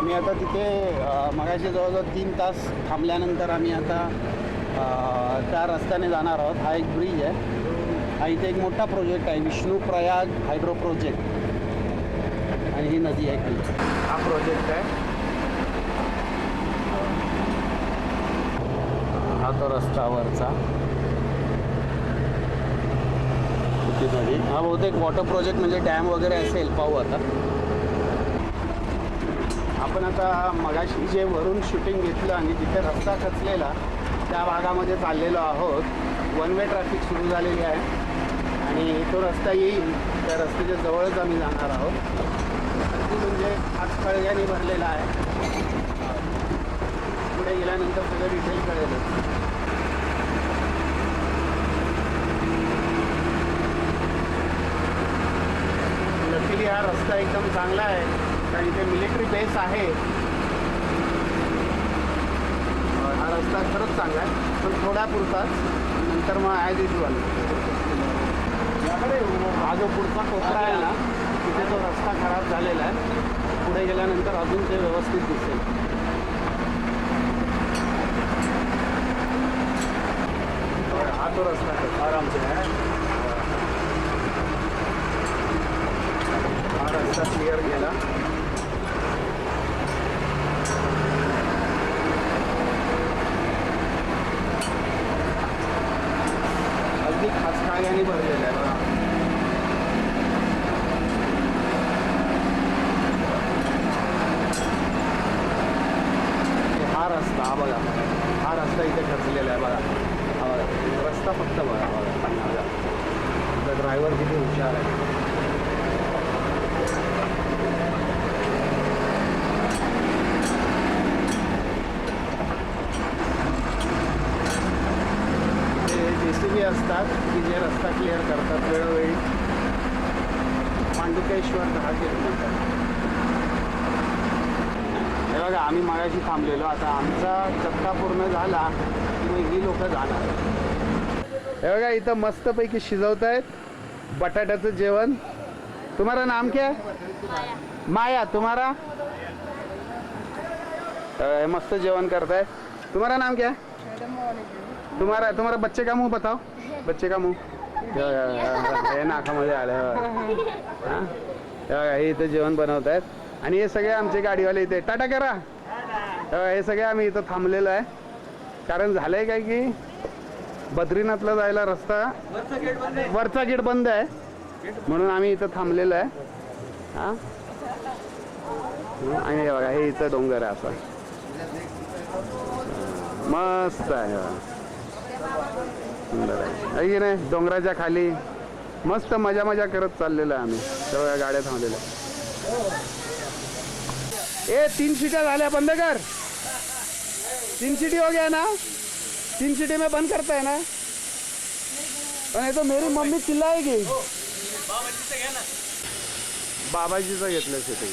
आम्ही आता तिथे मगाशी जवळजवळ 3 तास थांबल्यानंतर आम्ही आता त्या रस्त्याने जाणार आहोत. हा एक ब्रिज आहे. हा इथे एक मोठा प्रोजेक्ट आहे, विष्णू प्रयाग हायड्रो प्रोजेक्ट. आणि ही नदी आहे खाली. हा प्रोजेक्ट आहे. हा तो रस्त्यावरचा नदी. हा बहुतेक वॉटर प्रोजेक्ट म्हणजे डॅम वगैरे असेल, पाहू आता. आपण आता मगाशी जे वरून शूटिंग घेतलं आणि तिथे रस्ता खचलेला त्या भागामध्ये चाललेलो आहोत. वन वे ट्रॅफिक सुरू झालेली आहे आणि तो रस्ता येईल त्या रस्त्याच्या जवळच आम्ही जाणार आहोत. म्हणजे आज कळग्याने भरलेला आहे. पुढे गेल्यानंतर सगळं डिटेल कळेल. लकीली हा रस्ता एकदम चांगला आहे कारण इथे मिलिटरी बेस आहे. हा रस्ता खरंच चांगला आहे, पण थोड्यापुरताच. नंतर मग ॲज युजल हा जो पुढचा कोपरा आहे ना, तिथे तो रस्ता खराब झालेला आहे. पुढे गेल्यानंतर अजून ते व्यवस्थित दिसेल. हा तो रस्ता आरामसे आहे. हा रस्ता क्लिअर गेला. अगदी खाचखाळ्याने भरलेला आहे बघा. हा रस्ता हा बघा, हा रस्ता इथे खचलेला आहे बघा. हा बघा रस्ता फक्त बघा बघा. ड्रायव्हर किती हुशार आहे. JCB असतात की जे रस्ता क्लिअर करतात वेळोवेळी. पांडुकेश्वर 10 किलोमीटर. हे बघा आम्ही मगाशी थांबलेलो. आता आमचा चक्का पूर्ण झाला की मग ही लोक जाणार. हे बघा इथं मस्तपैकी शिजवत आहेत बटाट्याचं जेवण. तुम्हारा नाम क्या है? माया. तुम्हारा? मस्त जेवण करताय. तुम्हारा नाम क्या है? तुम्हारा बच्चे का मुंह बताओ. बच्चे का मुंह हे नाकामध्ये आलं. हां हे इथं जेवण बनवत आहेत आणि हे सगळे आमचे गाडीवाले इथे. टाटा करा. हे सगळे आम्ही इथं थांबलेलो आहे कारण झालंय काय की बद्रीनाथला जायला रस्ता वरचा गेट बंद आहे म्हणून आम्ही इथं थांबलेलो आहे. हां आणि हे बघा हे इथं डोंगर आहे असं मस्त आहे. सुंदर आहे की नाही. डोंगराच्या खाली मस्त मजा करत चाललेलं आहे आम्ही. सगळ्या गाड्या थांबलेल्या. 3 सीट्या झाल्या. बंद कर. 3 सीटी हो गया ना. 3 सीटी में बंद करता है ना. नहीं तो मेरी मम्मी चिल्लाएगी. बाबाजीचं घेतलं सीटी.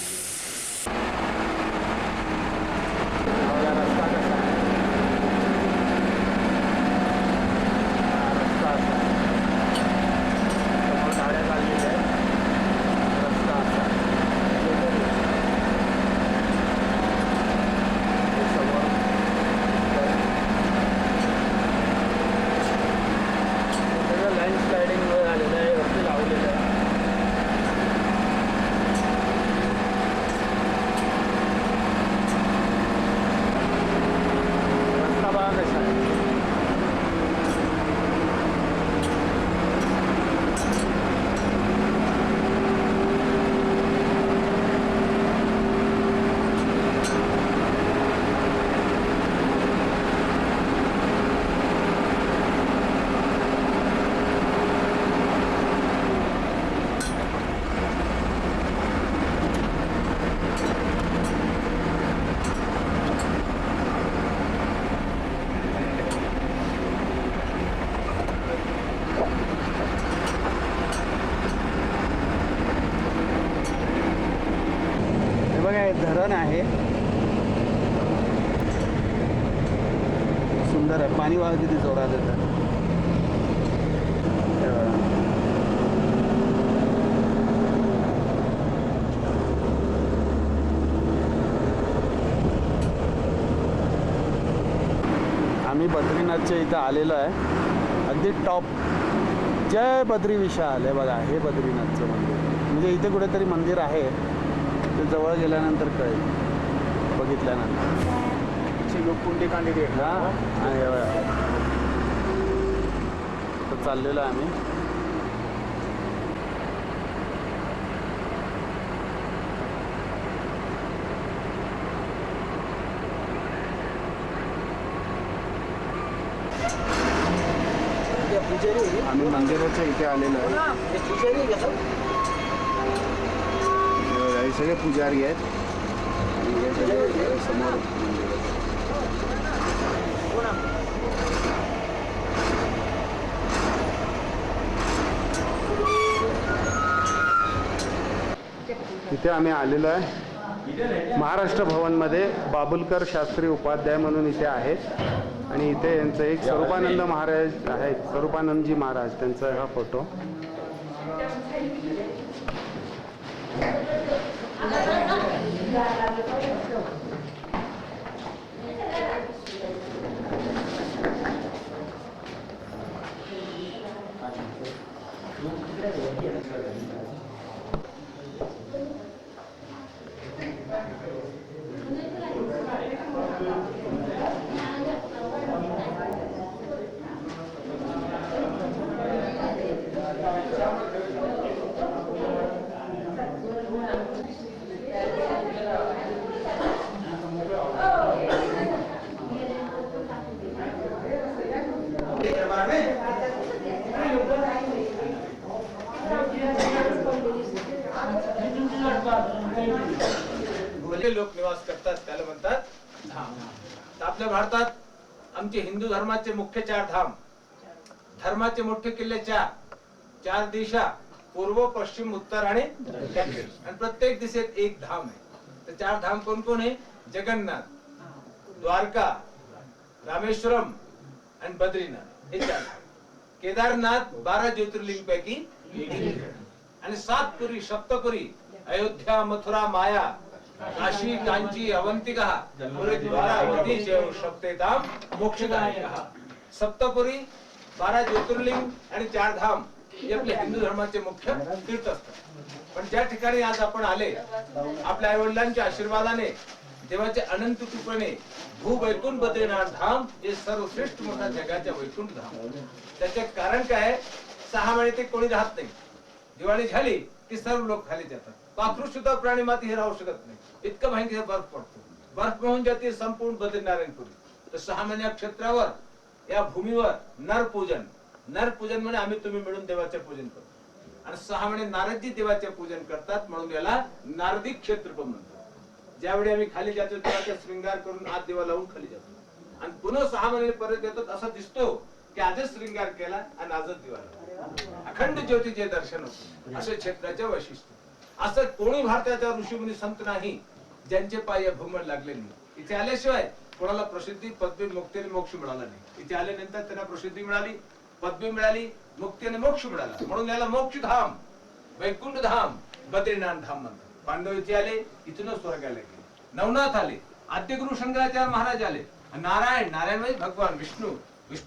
धरण आहे. सुंदर आहे. पाणी वाहत किती जोरात येतं. आम्ही बद्रीनाथच्या इथं आलेलो आहे, अगदी टॉप. जय बद्री विशाल आहे बघा, हे बद्रीनाथचं मंदिर. म्हणजे इथे कुठेतरी मंदिर आहे, ते जवळ गेल्यानंतर कळेल, बघितल्यानंतर. लोककुंडी कॅन्डिडेट हां, तर चाललेलो आहे आम्ही. आम्ही मंदिराच्या इथे आलेलो आहे. हे सगळे पुजारी आहेत. हे सगळे समोर इथे आम्ही आलेलो आहे. महाराष्ट्र भवनमध्ये बाबुलकर शास्त्री उपाध्याय म्हणून इथे आहेत आणि इथे यांचं एक स्वरूपानंद महाराज आहेत, स्वरूपानंदजी महाराज, त्यांचा हा फोटो. लोक निवास करतात त्याला म्हणतात धाम. आपल्या भारतात आमचे हिंदू धर्माचे मुख्य 4 धाम, धर्माचे मोठे किल्ले 4 दिशा, पूर्व, पश्चिम, उत्तर आणि दक्षिण, आणि प्रत्येक दिशेत एक धाम आहे. तर 4 धाम कोण कोण आहे? जगन्नाथ, द्वारका, रामेश्वरम आणि बद्रीनाथ, हे 4 धाम. केदारनाथ 12 ज्योतिर्लिंग पैकी आणि 7 पुरी, सप्तपुरी, अयोध्या, मथुरा, माया, काशी, कांची, अवंतिका, द्वारावती, शक्तिधाम, मोक्षदायिका. सप्तपुरी, 12 ज्योतिर्लिंग आणि 4 धाम हे आपल्या हिंदू धर्माचे मुख्य तीर्थ असतात. पण ज्या ठिकाणी आज आपण आले, आपल्या आई वडिलांच्या आशीर्वादाने, देवाच्या अनंत कृपेने भूवैकुंठ बद्रीनाथ धाम हे सर्वश्रेष्ठ मोठा जगाच्या वैकुंठ धाम. त्याचे कारण काय? 6 महिने ते कोणी राहत नाही. दिवाळी झाली की सर्व लोक खाली जातात. पाखरू सुद्धा प्राणी माती हे राहू शकत नाही, इतकं भयंकर बर्फ पडतो. बर्फ होऊन जाते संपूर्ण बद्रीनारायणपुरी. तर 6 महिन्या क्षेत्रावर, या भूमीवर नरपूजन म्हणजे आम्ही तुम्ही मिळून देवाचे पूजन करतो. आणि 6 महिने नारदजी देवाचे पूजन करतात, म्हणून याला नारदी क्षेत्र पण म्हणतात. ज्यावेळी आम्ही खाली जातो तेव्हा श्रृंगार करून आत देवा लावून खाली जातो, आणि पुन्हा 6 महिने परत येतो. असं दिसतो की आजच श्रृंगार केला आणि आजच दिवा लावला. अखंड ज्योतीचे दर्शन होते. असे क्षेत्राचे वैशिष्ट्य. असं कोणी भारताच्या ऋषीमुनी संत नाही ज्यांचे पाय या भूमीवर लागले नाही. इथे आल्याशिवाय कोणाला प्रसिद्धी, पदवी, मुक्ती आणि मोक्ष मिळाला नाही. इथे आल्यानंतर त्यांना प्रसिद्धी मिळाली, पदवी मिळाली, मुक्ती आणि मोक्ष मिळाला, म्हणून याला मोक्षधाम, वैकुंठ धाम, बद्रीनाथ धाम म्हणतात. पांडव इथे आले, इथूनच स्वर्गाला गेले. नवनाथ आले, आद्यगुरु शंकराचार्य महाराज आले. नारायण म्हणजे भगवान विष्णू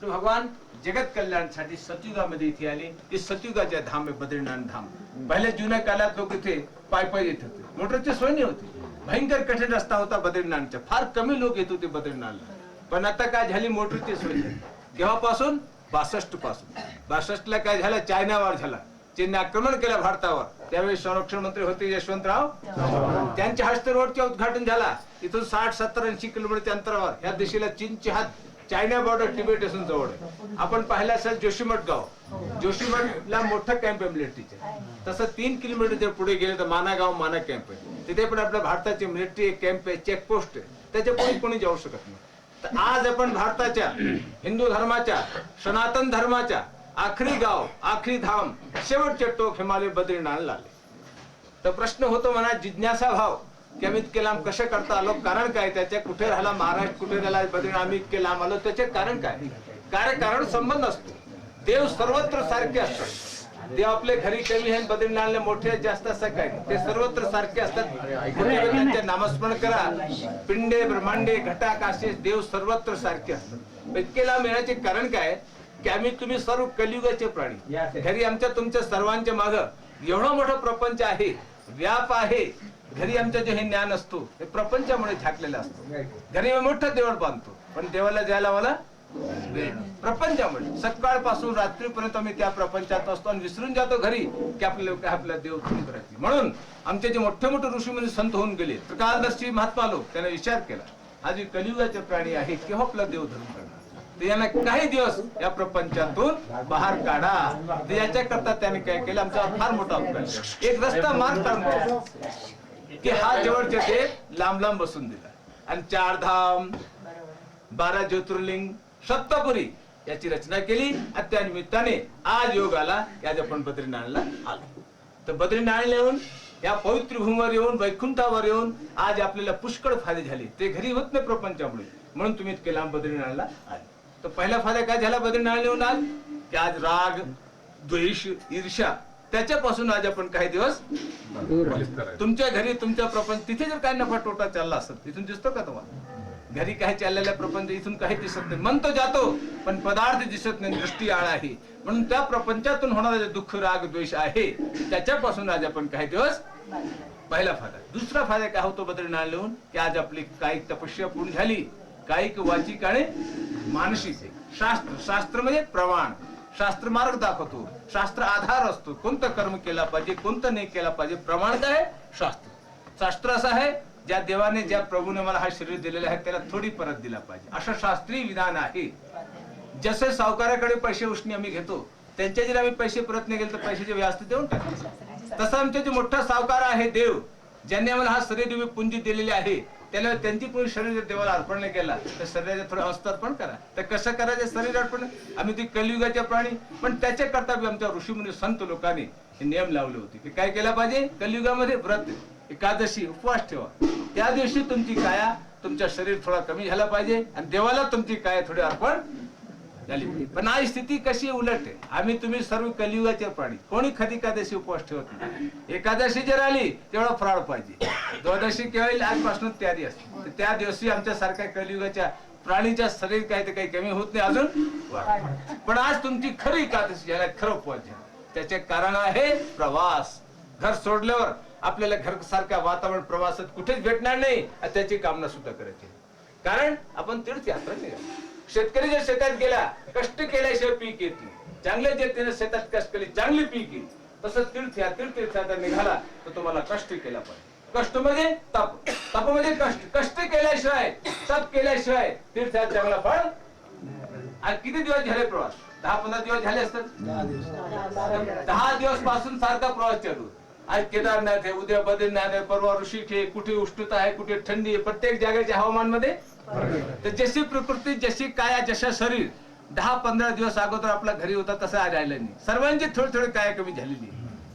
भगवान जगत कल्याणासाठी सतयुगामध्ये इथे आले. हे सतयुगाचे धाम आहे बद्रीनाथ धाम. पहिल्या जुन्या काळात लोक इथे पाय येत होते, मोटरची सोय नाही होती. भयंकर कठीण रस्ता होता बद्रीनाथचा. फार कमी लोक येत होते बद्रीनाथला. पण आता काय झाली? मोटरची सोय झाली. केव्हापासून? 62 पासून. 62ला काय झालं? चायनावर झाला. चीनने आक्रमण केलं भारतावर. त्यावेळी संरक्षण मंत्री होते यशवंतराव. त्यांच्या हस्ते रोडचे उद्घाटन झाला. इथून 60, 70, 80 किलोमीटरच्या अंतरावर या दिशेला चीनचे हात, चायना बॉर्डर तिबेट असून जवळ आहे. आपण पाहिलं असेल जोशीमठ गाव. जोशीमठला मोठं कॅम्प आहे मिलिटरीचे. तसं 3 किलोमीटर पुढे गेले तर माना कॅम्प आहे. तिथे पण आपल्या भारताचे मिलिटरी कॅम्प आहे, चेकपोस्ट आहे. त्याच्या कोणी जाऊ शकत नाही. तर आज आपण भारताच्या हिंदू धर्माच्या, सनातन धर्माच्या आखरी गाव, आखरी धाम, शेवटचे टोक हिमालय बद्रीनाथला आले. तर प्रश्न होतो मनात, जिज्ञासा भाव की आम्ही इतके लांब कसे करता आलो? कारण काय? त्याच्या कुठे राहिला महाराष्ट्र, कुठे राहिला बद्रीनाथ, आम्ही इतके लांब आलो, त्याचे कारण काय? कारण संबंध असतो. देव सर्वत्र सारखे असतात. देव आपले घरी कमी आहेत, बद्रीनाथला मोठे जास्त असं काय? ते सर्वत्र सारखे असतात. त्यांचे नामस्मरण करा. पिंडे, ब्रह्मांडे, घटाकाशे, देव सर्वत्र सारखे असतात. इतके लांब येण्याचे कारण काय की आम्ही तुम्ही सर्व कलियुगाचे प्राणी, घरी आमच्या तुमच्या सर्वांच्या माग एवढा मोठा प्रपंच आहे, व्याप आहे. घरी आमच्या जे हे ज्ञान असतो हे प्रपंचामुळे झाकलेला असतो. घरी मोठं देवळ बांधतो पण देवाला जायला मला प्रपंचामुळे सकाळपासून रात्रीपर्यंत आम्ही त्या प्रपंचात असतो आणि विसरून जातो घरी की आपल्या देव करायची. म्हणून आमचे जे मोठे मोठे ऋषीमुनी संत होऊन गेले, त्रिकालदर्शी महात्मा लोक, त्याने विचार केला हा जे कलियुगाचे प्राणी आहे केव्हा आपला देव धरून करणार, ते यांना काही दिवस या प्रपंचातून बाहेर काढा. ते याच्या करता त्याने काय केलं, आमचा फार मोठा उपकार, एक रस्ता मार्ग काढून की हा जवळचे ते लांब लांब बसून दिला आणि 4 धाम, 12 ज्योतिर्लिंग, सप्तपुरी याची रचना केली. आणि त्या निमित्ताने आज योग आला की आज आपण बद्रीनाथला आलो. तर बद्रीनाथ येऊन या पवित्र भूमीवर येऊन वैकुंठावर येऊन आज आपल्याला पुष्कळ फायदे झाले. ते घरी होत नाही प्रपंचामुळे, म्हणून तुम्ही इतके लांब बद्रीनाथला आले. तर पहिला फायदा काय झाला बद्रीनाथ येऊन आज की आज राग, द्वेष, ईर्ष्या त्याच्यापासून आज आपण काही दिवस तुमच्या घरी तुमच्या प्रपंच तिथे जर काही नफा तोटा चालला असत इथून दिसतो का तुम्हाला? घरी काही चाललेल्या प्रपंच इथून काही दिसत नाही, मन तो जातो पण पदार्थ दिसत नाही, दृष्टी आळ आहे. म्हणून त्या प्रपंचातून होणारा जे दुःख, राग, द्वेष आहे त्याच्यापासून आज आपण काही दिवस पहिला फायदा. दुसरा फायदा काय होतो बद्रीनाथ लिहून की आज आपली कायिक तपस्या पूर्ण झाली, कायिक, वाचिक आणि मानसिक. शास्त्र, शास्त्र म्हणजे प्रमाण, शास्त्र मार्ग दाखवतो, शास्त्र आधार असतो, कोणतं कर्म केला पाहिजे, कोणतं नाही केला पाहिजे. प्रमाण काय आहे? शास्त्र. शास्त्र असं आहे ज्या देवाने, ज्या प्रभूने मला हा शरीर दिलेलं आहे त्याला थोडी परत दिला पाहिजे, असं शास्त्रीय विधान आहे. जसे सावकाराकडे पैसे उसने आम्ही घेतो, त्यांच्या जर आम्ही पैसे परत नाही गेले तर पैशाचे व्याज देऊन टाकतो. तसं आमचे जे मोठा सावकार आहे देव, ज्यांनी आम्हाला हा शरीर पुंजी दिलेली आहे, त्याला त्यांची पूर्ण शरीर देवाला अर्पण नाही केला तर शरीराचे थोडे अंश अर्पण करा. तर कसं करायचं शरीर अर्पण? आम्ही ती कलियुगाचे प्राणी, पण त्याच्या करता आमच्या ऋषीमुनी संत लोकांनी हे नियम लावले होते की काय केला पाहिजे कलियुगामध्ये? व्रत, एकादशी, उपवास ठेवा. त्या दिवशी तुमची काया, तुमच्या शरीर थोडा कमी झाला पाहिजे आणि देवाला तुमची काया थोडी अर्पण झाली पाहिजे. पण आज स्थिती कशी उलट आहे. आम्ही तुम्ही सर्व कलियुगाचे प्राणी, कोणी कधी एकादशी उपवास ठेवत नाही. एकादशी जर आली तेवढा फराळ पाहिजे. द्वादशी केव्हा येईल? आजपासून तयारी असते. त्या दिवशी आमच्या सारख्या कलियुगाच्या प्राणीच्या शरीर काही तर काही कमी होत नाही, अजून. पण आज तुमची खरी एकादशी झाली, खरं उपवास झाला. त्याचे कारण आहे प्रवास. घर सोडल्यावर आपल्याला घर सारख्या वातावरण प्रवासात कुठेच भेटणार नाही, त्याची कामना सुद्धा करायची. कारण आपण तीर्थयात्रा निघालो. शेतकरी जर शेतात गेला, कष्ट केल्याशिवाय पीक येत नाही. चांगले जे त्याने शेतात कष्ट केले, चांगली पीक येईल. तसं तीर्थयात्रा निघाला तर तुम्हाला कष्ट केला पाहिजे. कष्ट म्हणजे तप, तप म्हणजे कष्ट. कष्ट केल्याशिवाय, तप केल्याशिवाय तीर्थयात्रा चांगला फळ. आज किती दिवस झाले प्रवास? 10-15 दिवस झाले असतात. 10 दिवस पासून सारखा प्रवास चालू. आज केदारनाथ आहे, उद्या बद्रीनाथ आहे, परवा ऋषिकेश, कुठे उष्णता आहे, कुठे थंडी आहे. प्रत्येक जागेच्या हवामानमध्ये तर जशी प्रकृती, जशी काया, जशा शरीर 10-15 दिवस अगोदर आपला घरी होता तसं आज राहिलं नाही. सर्वांची थोडी थोडी काया कमी झालेली.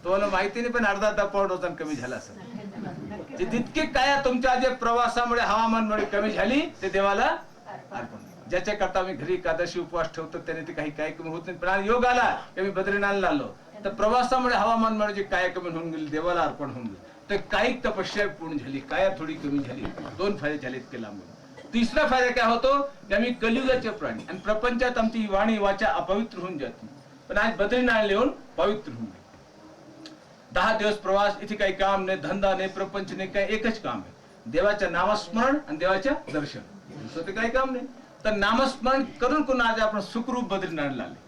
तुम्हाला माहिती नाही पण अर्धा पाऊण वजन कमी झालं असेल. जितकी काया तुमच्या जे प्रवासामुळे, हवामानमुळे कमी झाली ते देवाला अर्पण. ज्याच्या करता आम्ही घरी एकादशी उपवास ठेवतो त्याने ते काही काय कमी होत नाही. पण योग आला की आम्ही बद्रीनाथला आलो तर प्रवासामुळे, हवामानमुळे जे काया कमी होऊन गेली देवाला अर्पण होऊन गेली. तर कायिक तपस्या पूर्ण झाली, काया थोडी कमी झाली. 2 फायदे झाले इतके लांब. तिसरा फायदा काय होतो की आम्ही कलियुगाचे प्राणी आणि प्रपंचात आमची वाणी, वाचा अपवित्र होऊन जाते. पण आज बद्रीनाथ येऊन पवित्र होऊन गेली. 10 दिवस प्रवास, इथे काही काम नाही, धंदा नाही, प्रपंच नाही, काय एकच काम आहे, देवाचं नामस्मरण आणि देवाच्या दर्शन. दुसरं काही काम नाही. तर नामस्मरण करून कोण आज आपण सुखरूप बद्रीनाथला आले.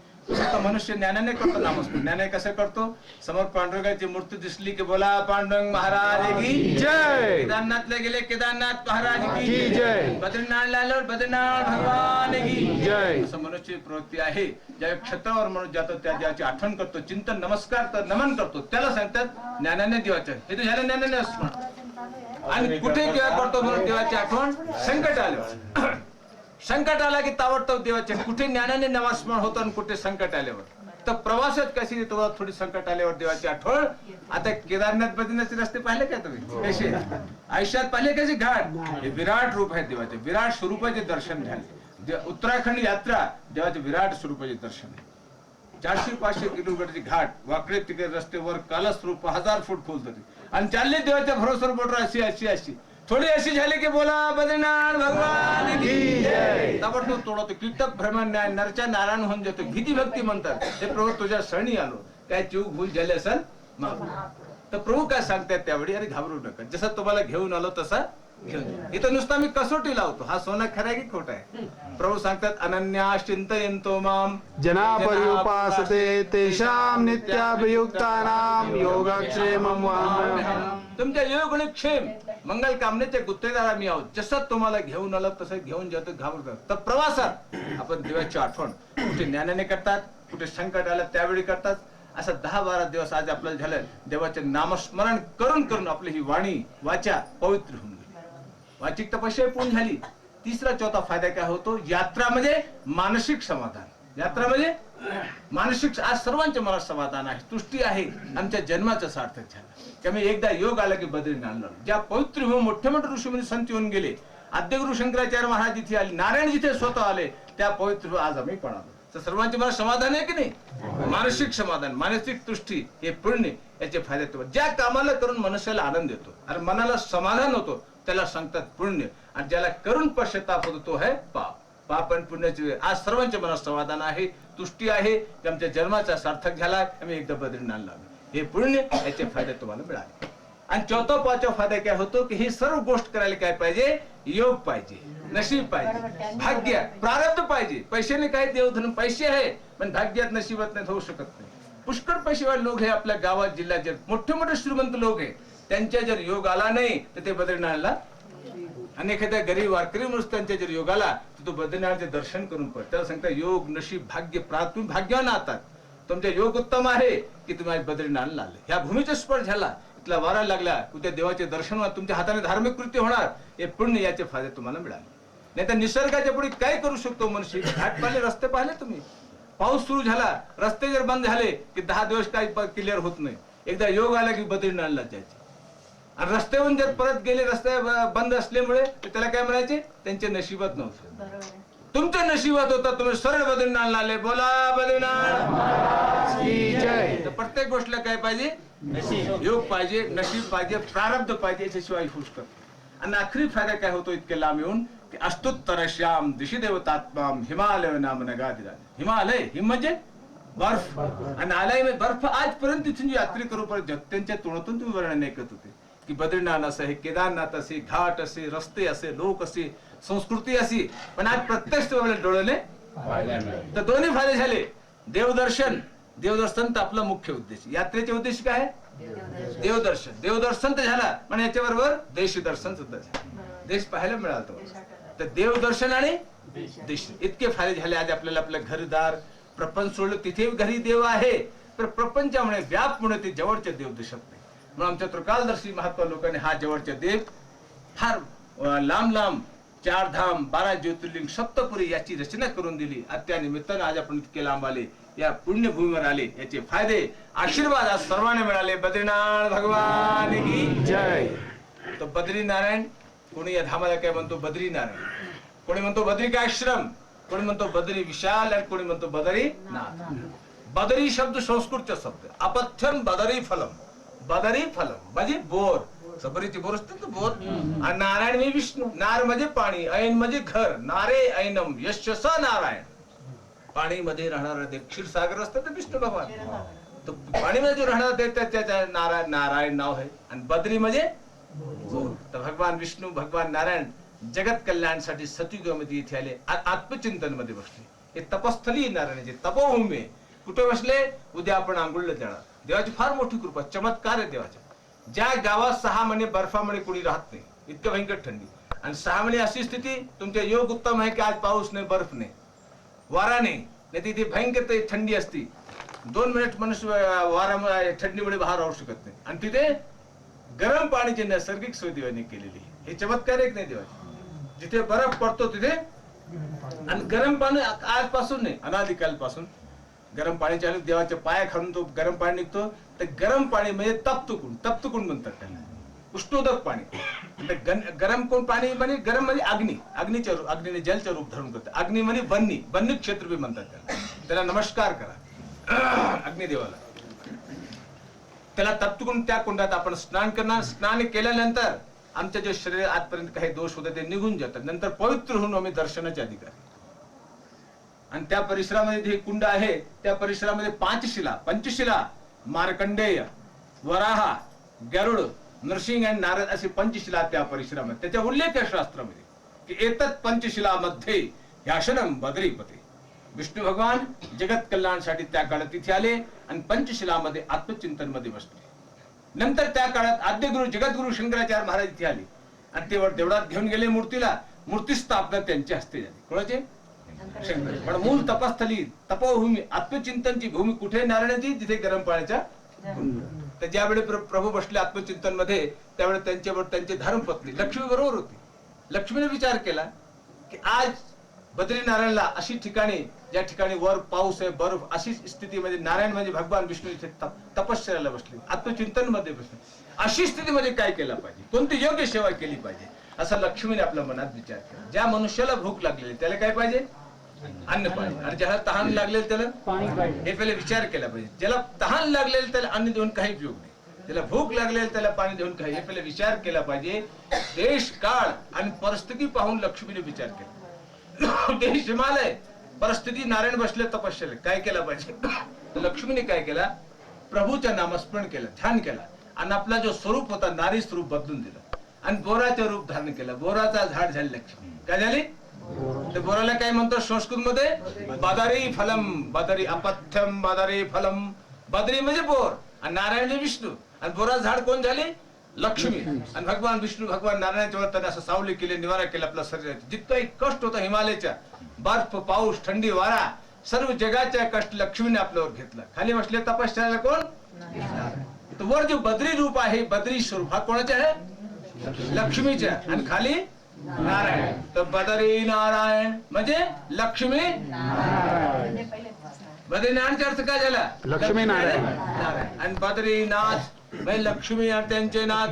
मनुष्य ज्ञानाने करतो नामस्मरण. ज्ञानाने कसं करतो? समोर पांडुरंगाची मूर्ती दिसली की बोला पांडुरंग महाराज की जय. केदारनाथला गेले, केदारनाथ महाराज की जय. बद्रीनाथला आलो, बद्रीनाथ भगवान की जय. असं मनुष्य प्रवृत्ती आहे. ज्या क्षत्रावर म्हणून जातो त्या देवाची आठवण करतो, चिंतन, नमस्कार तर नमन करतो, त्याला सांगतात ज्ञानाने देवाचं. हे तर झालं ज्ञानाने स्मरण. आणि कुठे केव्हा करतो म्हणून देवाची आठवण? संकट आल्यावर. संकट आला की ताबडतोब देवाचे. कुठे ज्ञानाने नामस्मरण होतं आणि कुठे संकट आल्यावर. तर प्रवासात कशी तुम्हाला थोडी संकट आल्यावर देवाची आठवण. आता केदारनाथ बद्रीनाथचे रस्ते पाहिले का तुम्ही कसे? आयुष्यात पाहिले कसे घाट? हे विराट रूप आहे देवाचे. विराट स्वरूपाचे दर्शन झाले. उत्तराखंड यात्रा देवाचे विराट स्वरूपाचे दर्शन आहे. 400-500 किलोमीटरचे घाट, वाकडे तिकडे रस्त्यावर कालस्वरूप 1000 फूट खोल होते आणि चालले देवाच्या भरोश्यावर बोट अशी. थोडी अशी झाली की बोला बद्रीनाथ भगवान की जय. ताबडतोब तोडा तो कीटक भ्रमण नरच्या नारायण होऊन जातो. भीती भक्ती म्हणतात. हे प्रभू तुझ्या शरणी आलो, काय चूक भूल झाली असेल माफ. तर प्रभू काय सांगतात त्यावेळी, अरे घाबरू नका, जसं तुम्हाला घेऊन आलो तसा घेऊन जा. इथं नुसता मी कसोटी लावतो, हा सोना खरा आहे की खोटा आहे. प्रभू सांगतात अनन्या चिंतयन्तो माम जना पर्युपासते तेषां नित्याभियुक्तानां योगक्षेमं वहाम्यहम्. तुमच्या योग आणि क्षेम मंगल कामनेचे गुत्तेदार आम्ही आहोत. जसं तुम्हाला घेऊन आलं तसं घेऊन जातो, घाबरतात. तर प्रवासात आपण देवाची आठवण कुठे ज्ञानाने करतात, कुठे संकट आलं त्यावेळी करतात. असं 10-12 दिवस आज आपल्याला झालं देवाचे नामस्मरण करून करून आपली ही वाणी वाचा पवित्र होऊन गेली. वाचिक तपस्या पूर्ण झाली. तिसरा चौथा फायदा काय होतो, यात्रा म्हणजे मानसिक समाधान. यात्रा म्हणजे मानसिक, आज सर्वांच्या मनात समाधान आहे, तुष्टी आहे. आमच्या जन्माचं सार्थक झालं. त्यामुळे एकदा योग आला की बद्रीनाथ ज्या पवित्र होऊन मोठे मोठे ऋषीमुनी संत येऊन गेले. आद्यगुरु शंकराचार्य महाराज जिथे आले, नारायण जिथे स्वतः आले, त्या पवित्र आज आम्ही पण आलो. तर सर्वांच्या मनात समाधान आहे की नाही? मानसिक समाधान, मानसिक तुष्टी, हे पुण्य, याचे फायदे तुम्हाला. ज्या कामाला करून मनुष्याला आनंद येतो आणि मनाला समाधान होतो त्याला सांगतात पुण्य. आणि ज्याला करून पश्चाताप होतो तो आहे पाप. पाप आणि पुण्याची आज सर्वांच्या मनात समाधान आहे, तुष्टी आहे. आमच्या जन्माचा सार्थक झाला, आम्ही एकदा बद्रीनाथ लागलो. हे पुण्य, याचे फायदे तुम्हाला मिळाले. आणि चौथा पाचवा फायदा काय होतो की ही सर्व गोष्ट करायला काय पाहिजे, योग पाहिजे, नशीब पाहिजे, भाग्य प्रारब्ध पाहिजे. पैशाने काय देवधन, पैसे आहे पण भाग्यात नशिबात नाही होऊ शकत नाही. पुष्कळ पैसेवाले लोक हे आपल्या गावात जिल्ह्यात जे मोठे मोठे श्रीमंत लोक आहे, त्यांच्या जर योग आला नाही तर ते बद्रीनाथला, आणि एखाद्या गरीब वारकरी माणूस त्यांच्या जर योग आला तर तो बद्रीनाथचे दर्शन करून पड. त्याला सांगता योग नशीब भाग्य प्राप्त, तुम्ही भाग्यवान आहात. तुमचे योग उत्तम आहे की तुम्ही बद्रीनाथला आले. ह्या भूमीचा स्पर्श झाला, इथला वारा लागला, तुझ्या देवाचे दर्शन होणार, तुमच्या हाताने धार्मिक कृत्य होणार. हे पुण्य, याचे फायदे तुम्हाला मिळाले. नाही तर निसर्गाच्या पुढे काय करू शकतो मनुष्य. घाट पाहिले, रस्ते पाहिले तुम्ही, पाऊस सुरू झाला, रस्ते जर बंद झाले की 10 दिवस काही क्लिअर होत नाही. एकदा योग आला की बद्रीनाथला जायचे. आणि रस्त्यावरून जर परत गेले, रस्ते बंद असल्यामुळे त्याला काय म्हणायचे, त्यांच्या नशिबात नव्हतं. तुमच्या नशिबात होता, तुम्ही सरळ बद्रीनाथला आले. बोला बद्रीनाथ की जय. तर प्रत्येक गोष्टीला काय पाहिजे, योग पाहिजे, नशीब पाहिजे, प्रारब्ध पाहिजे, याच्याशिवाय होऊ शकत. आणि आखरी फायदा काय होतो इतके लांब येऊन की अस्तुत्तर श्याम दिशी देवतात्माम हिमालय नाम नगादिरा. हिमालय, हिम म्हणजे बर्फ, आणि आलय म्हणजे बर्फ. आजपर्यंत तिथून जी यात्री करू पर्यंत त्यांच्या तोंडातून तुम्ही वर्णन ऐकत होते की बद्रीनाथ असे, हे केदारनाथ असे, घाट असे, रस्ते असे, लोक असे, संस्कृती अशी. पण आज प्रत्यक्ष डोळ्याने तर दोन्ही फायदे झाले. देवदर्शन, देवदर्शन तर आपला मुख्य उद्देश. यात्रेचे उद्देश काय आहे, देवदर्शन. देवदर्शन तर झाला, पण याच्याबरोबर देशदर्शन सुद्धा झालं. देश पाहायला मिळाला. तर देवदर्शन आणि देश, इतके फायदे झाले. आज आपल्याला आपल्या घरदार प्रपंच सोडलं, तिथे घरी देव आहे, तर प्रपंचामुळे व्यापमुळे ते जवळचे देव दिसत नाही. म्हणून आमच्या त्रिकालदर्शी महात्मा लोकांनी हा जवळचे देव फार लांब लांब 4 धाम, 12 ज्योतिर्लिंग, सप्तपुरी याची रचना करून दिली. आणि त्या निमित्तानं आज आपण इतके लांब आले, या पुण्यभूमीवर आले. याचे फायदे, आशीर्वाद आज सर्वांना मिळाले. बद्रीनाथ भगवान की जय. तो बद्रीनारायण, कोणी या धामाला काय म्हणतो बद्रीनारायण, कोणी म्हणतो बद्रिकाश्रम, कोणी म्हणतो बद्री विशाल, आणि कोणी म्हणतो बद्रीनाथ. बदरी शब्द संस्कृतचा शब्द, अपथ्यम बदरी फलम. बदरी फलम म्हणजे बोर, सबरीची बोर असते ना बोर. आणि नारायण म्हणजे विष्णू. नार म्हणजे पाणी, ऐन म्हणजे घर. नारे ऐनम यशस नारायण. पाणी मध्ये राहणारा देव, क्षीरसागर असतं तर विष्णू भगवान. तर पाणीमध्ये राहणारा देव त्याच्या नारायण नाव आहे. आणि बद्री म्हणजे बोर. तर भगवान विष्णू, भगवान नारायण जगत कल्याणासाठी सतयुगामध्ये इथे आले, आत्मचिंतन मध्ये बसले. हे तपस्थली नारायणाचे तपोभूमी. कुठे बसले, उद्या आपण आंघोळीला जाणार. देवाची फार मोठी कृपा, चमत्कार आहे देवाचा. ज्या गावात 6 महिने बर्फामुळे कोणी राहत नाही, इतकं भयंकर थंडी, आणि 6 महिने अशी स्थिती, तुमचे योग उत्तम आहे की आज पाऊस नाही, बर्फ नाही, वारा नाही, तिथे भयंकर थंडी असती. 2 मिनिट मनुष्य वारामुळे, थंडीमुळे बाहेर राहू शकत नाही. आणि तिथे गरम पाण्याची नैसर्गिक सोय देवाने केलेली. हे चमत्कार एक नाही देवाचे. जिथे बर्फ पडतो तिथे, आणि गरम पाणी आजपासून नाही, अनादिकालपासून गरम पाणी चालू. देवाच्या पाया खालून तो गरम पाणी निघतो. तर गरम पाणी म्हणजे तप्तकुंड, तप्तकुंड म्हणतात त्याला, उष्णोदक पाणी. गरम कोण पाणी म्हणजे गरम म्हणजे अग्नी, अग्नीच्या रूप, अग्नीने जलचं रूप धारण करते. अग्नी म्हणजे बन्नी, बन्नी क्षेत्र बी म्हणतात त्याला. त्याला नमस्कार करा अग्निदेवाला. त्याला तप्तकुंड, त्या कुंडात आपण स्नान करणार. स्नान केल्यानंतर आमच्या जे शरीर आजपर्यंत काही दोष होते ते निघून जातात. नंतर पवित्र होऊन आम्ही दर्शनाचे अधिकारी. आणि त्या परिसरामध्ये जे कुंड आहे त्या परिसरामध्ये पंचशिला मार्कंडेय, वराहा, गरुड, नरसिंह आणि नारद अशी पंचशिला त्या परिसरामध्ये. त्याचा उल्लेख आहे शास्त्रामध्ये की एतत् पंचशिलामध्ये ह्याशनम बद्रीपते. विष्णू भगवान जगत कल्याणासाठी त्या काळात तिथे आले आणि पंचशिलामध्ये आत्मचिंतन मध्ये बसले. नंतर त्या काळात आद्यगुरु जगद्गुरु शंकराचार्य महाराज इथे आले आणि ते देवळात घेऊन गेले मूर्तीला. मूर्ती स्थापना त्यांच्या हस्ते झाली. कोणाचे? शंकर. पण मूळ तपस्थली तपोभूमी आत्मचिंतनची भूमी कुठे? नारायणाची, जिथे गरम पाण्याच्या. तर ज्यावेळी प्रभू बसले आत्मचिंतन मध्ये त्यावेळी त्यांच्यावर त्यांची धर्मपत्नी लक्ष्मी बरोबर होती. लक्ष्मीने विचार केला की आज बद्रीनारायणला अशी ठिकाणी ज्या ठिकाणी वर पाऊस आहे, बर्फ, अशी स्थितीमध्ये नारायण म्हणजे भगवान विष्णू इथे तपश्चर्याला बसले, आत्मचिंतन मध्ये बसले. अशी स्थितीमध्ये काय केलं पाहिजे, कोणती योग्य सेवा केली पाहिजे, असा लक्ष्मीने आपल्या मनात विचार केला. ज्या मनुष्याला भूक लागलेली त्याला काय पाहिजे? अन्न पाहिजे. आणि ज्याला तहान लागलेलं त्याला पाणी पाहिजे. हे पहिले विचार केला पाहिजे. ज्याला तहान लागलेलं त्याला अन्न देऊन काही उपयोग नाही, त्याला भूक लागलेली त्याला पाणी देऊन काही. हे पहिले विचार केला पाहिजे. देश, काळ आणि परिस्थिती पाहून लक्ष्मीने विचार केला. देश हिमालय, परिस्थिती नारायण बसले तपश्चर्या, काय केला पाहिजे? तर लक्ष्मीने काय केला? प्रभूच्या नामस्मरण केलं, ध्यान केला आणि आपला जो स्वरूप होता नारी स्वरूप बदलून दिलं आणि बोराचे रूप धारण केलं. बोराचा झाड झाली लक्ष्मी. काय झाली? तर बोराला काय म्हणतो संस्कृत मध्ये? बदरी फलम. बदरी अपथ्यम बदरी फलम. बदरी म्हणजे बोर आणि नारायण म्हणजे विष्णू. आणि बोराचं झाड कोण झाले? लक्ष्मी. आणि भगवान विष्णू भगवान नारायणाच्या वर्तन असं सावली केले, निवारा केला आपल्या शरीराचा. जितकाही कष्ट होता हिमालयाच्या, बर्फ, पाऊस, थंडी, वारा, सर्व जगाच्या कष्ट लक्ष्मीने आपल्यावर घेतला. खाली बसले तपश्चर्याला कोण? तर वर जे बद्री रूप आहे, बद्री स्वरूप, हा कोणाचे आहे? लक्ष्मीच्या. आणि खाली नारायण. तर बदरी नारायण म्हणजे लक्ष्मी नारायण. बद्रीनारायणचा अर्थ काय झाला? लक्ष्मी नारायण. आणि बद्रीनाथ म्हणजे लक्ष्मी आणि त्यांचे नाथ.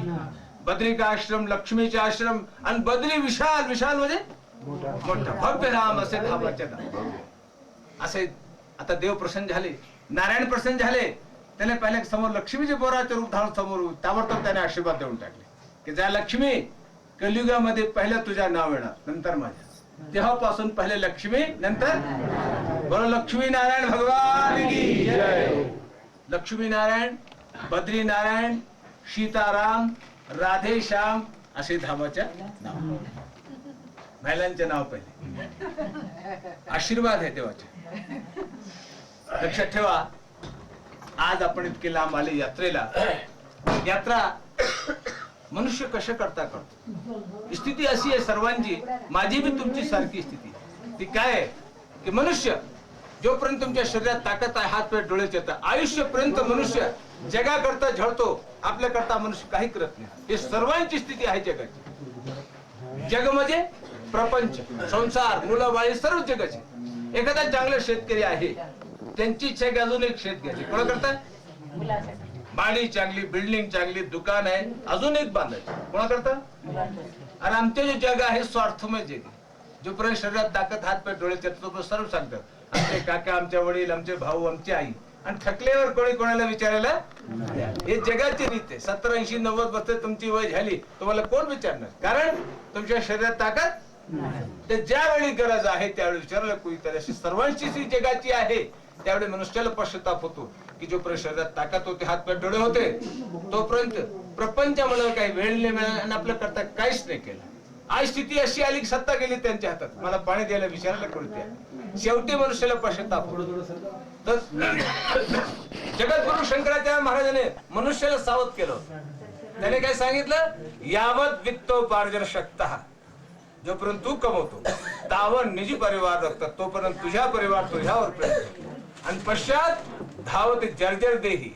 बद्रिका आश्रम, लक्ष्मीचे आश्रम. आणि बद्री विशाल. विशाल म्हणजे मोठा, भव्य राम असे धामाचे नाव. असे आता देव प्रसन्न झाले, नारायण प्रसन्न झाले. त्याने पहिले समोर लक्ष्मीचे बोराचे रूप धारण समोर ताबडतोब त्याने आशीर्वाद देऊन टाकले की जा लक्ष्मी, कलियुगामध्ये पहिलं तुझ्या नाव येणार, नंतर माझ्या. तेव्हापासून पहिले लक्ष्मी, नंतर बोलो लक्ष्मी नारायण भगवान की जय. लक्ष्मी नारायण, बद्री नारायण, सीताराम, राधे श्याम असे धामाच्या नाव. महिलांचे नाव पहिले. आशीर्वाद आहे देवाचे. लक्षात ठेवा, आज आपण इतके लांब आले यात्रेला. यात्रा मनुष्य कशा करता करतो. स्थिती अशी आहे सर्वांची, माझी बी तुमची सारखी स्थिती. ती काय आहे की मनुष्य जोपर्यंत तुमच्या शरीरात ताकद आहे, हात पाय डोळे येतात, आयुष्यपर्यंत मनुष्य जगाकरता झळतो, आपल्याकरता मनुष्य काही करत नाही. हे सर्वांची स्थिती आहे जगाची. जग म्हणजे प्रपंच, संसार, मुलं बाळी सर्व जगाचे. एखादा चांगला शेतकरी आहे, त्यांची इच्छा की अजून एक शेत घ्यायची. कोणा करता? बाडी चांगली, बिल्डिंग चांगली, दुकान आहे, अजून एक बांधायची. कोणा करता? आणि आमचे जे जग आहे स्वार्थमय जग आहे. जोपर्यंत शरीरात ताकद, हात पाय डोळे येतात सर्व सांगतात. आमचे काका, आमचे वडील, आमचे भाऊ, आमची आई. आणि थकल्यावर कोणी कोणाला विचारायला? हे जगाची रीत आहे. 70, 80, 90 वर्ष तुमची वय झाली, तुम्हाला कोण विचारणार? कारण तुमच्या शरीरात ताकद ते ज्यावेळी गरज आहे त्यावेळी विचारायला कोणी तरी. अशी सर्वांची ती जगाची आहे. त्यावेळी मनुष्याला पश्चाताप होतो की जोपर्यंत शरीरात ताकद होते, हात पाय डोळे होते, तोपर्यंत प्रपंचामुळे काही वेळ नाही मिळाला आणि आपल्या करता काहीच नाही केलं. आज स्थिती अशी आली की सत्ता गेली त्यांच्या हातात, मला पाणी द्यायला विचारायला कोणत्या. शेवटी मनुष्याला पश्चाताप होतो. तर जगद्गुरु शंकराचार्य महाराजांनी मनुष्याला सावध केलं. त्याने काय सांगितलं? यावत वित्तोपार्जन शक्तः, जोपर्यंत तू कमवतो तावन निजी परिवार रखतात, तोपर्यंत तुझ्या परिवार तुझ्यावर प्रेम. आणि पश्चात धावत जर्जर देही,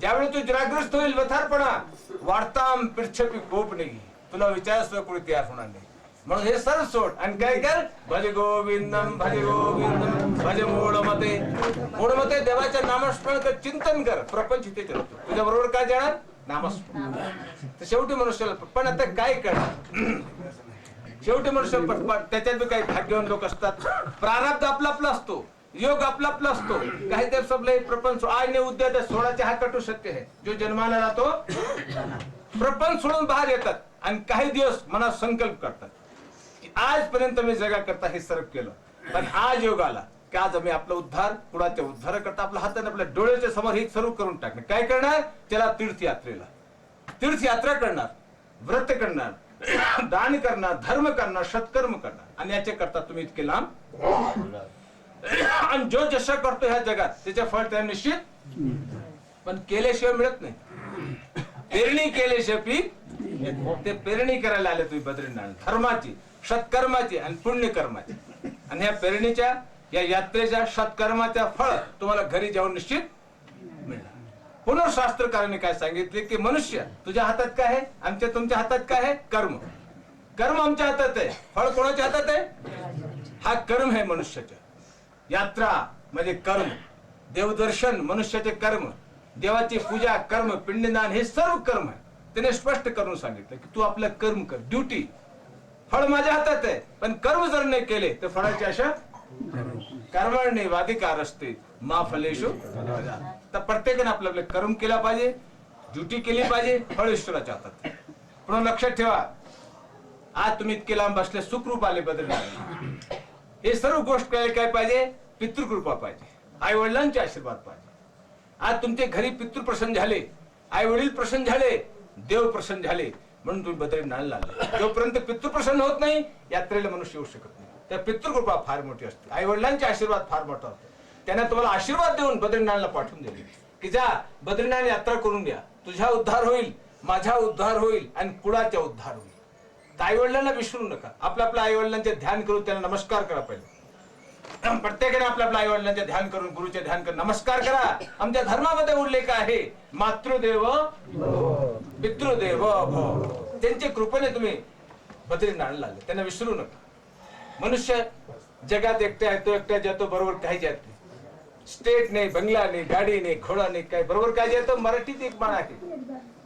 ज्यावेळी तू जराग्रस्त होईल, वथारपणा वाढताम पृथ्वी कोप नाही, तुला विचार कोणी तयार होणार नाही. म्हणून हे सर्व सोड आणि काय कर? भज गोविंदम भज गोविंदम भज मूळमते. मूळमते देवाच्या नामस्मरण कर, चिंतन कर. प्रपंच इथे चालतो, तुझ्या बरोबर काय जाणार? नामस्मरण. तर शेवटी मनुष्याला पण आता काय करणार? शेवटी मनुष्य त्याच्यात बी काही भाग्यवान लोक असतात. प्रारब्ध आपला आपला असतो, योग आपला आपला असतो. काही तर सबले प्रपंच आयने उद्या सोडाचे हात कटू शक्य आहे. जो जन्माला राहतो प्रपंच सोडून बाहेर येतात आणि काही दिवस मनात संकल्प करतात की आजपर्यंत मी जगा करता हे सर्व केलं, पण आज योग आला की आज आम्ही आपला उद्धार, कुणाच्या उद्धार करता आपल्या हाताने आपल्या डोळ्याच्या समोर हे सर्व करून टाकणे. काय करणार? त्याला तीर्थयात्रेला, तीर्थयात्रा करणार, व्रत करणार, दान करणार, धर्म करणार, सत्कर्म करणार, आणि याच्या करता तुम्ही इतके लांब. आणि जो जसं करतो ह्या जगात त्याचे फळ त्याला निश्चित, पण केल्याशिवाय मिळत नाही. पेरणी केल्याशिवाय पीक. ते पेरणी करायला आले तुम्ही बद्रीनाथ, धर्माची, सत्कर्माची आणि पुण्यकर्माची. आणि ह्या पेरणीच्या, या यात्रेच्या, सत्कर्माच्या फळ तुम्हाला घरी जाऊन निश्चित मिळणार. पुन्हा शास्त्रकारांनी काय सांगितले की मनुष्य तुझ्या हातात काय आहे, आमच्या तुमच्या हातात काय आहे? कर्म. कर्म आमच्या हातात आहे, फळ कोणाच्या हातात आहे? हा कर्म आहे मनुष्याच्या. यात्रा म्हणजे कर्म, देवदर्शन मनुष्याचे कर्म, देवाची पूजा कर्म, पिंडदान हे सर्व कर्म आहे. त्याने स्पष्ट करून सांगितलं की तू आपलं कर्म कर, ड्युटी. फळ माझ्या हातात आहे, पण कर्म जर नाही केले तर फळाची आशा. कर्मण्येवाधिकार असते मा फलेषु. तर प्रत्येकाने आपलं आपलं कर्म केला पाहिजे, ड्युटी केली पाहिजे, फळ ईश्वराच्या हातात. पण लक्षात ठेवा, आज तुम्ही इतके लांब बसले, सुखरूप आले बद्रीनाथ. हे सर्व गोष्ट काय पाहिजे? पितृकृपा पाहिजे, आई वडिलांचे आशीर्वाद पाहिजे. आज तुमचे घरी पितृ प्रसन्न झाले, आई वडील प्रसन्न झाले, देव प्रसन्न झाले, म्हणून तुम्ही बद्रीनाथला आले. जोपर्यंत पितृ प्रसन्न होत नाही यात्रेला मनुष्य येऊ शकत नाही. त्या पितृकृपा फार मोठी असते, आई वडिलांचे आशीर्वाद फार मोठा असतो. त्यांना तुम्हाला आशीर्वाद देऊन बद्रीनाथला पाठवून दिले की जा बद्रीनाथ यात्रा करून द्या, तुझा उद्धार होईल, माझा उद्धार होईल आणि कुळाचा उद्धार होईल. आई वडिलांना विसरू नका. आपल्या आई वडिलांचे ध्यान करून त्यांना नमस्कार करा. पहिले प्रत्येकाने आपल्या आई वडिलांचे ध्यान करून, गुरुचे ध्यान करून नमस्कार करा. आमच्या धर्मामध्ये उल्लेख आहे मातृदेव पितृदेव भव. त्यांच्या कृपेने तुम्ही बद्रीनाथला आले, त्यांना विसरू नका. मनुष्य जगात एकटा आहे, तो एकटा जातो, बरोबर काही जात नाही. स्टेट नाही, बंगला नाही, गाडी नाही, घोडा नाही, काय बरोबर काय जातो. मराठीत एक म्हण आहे,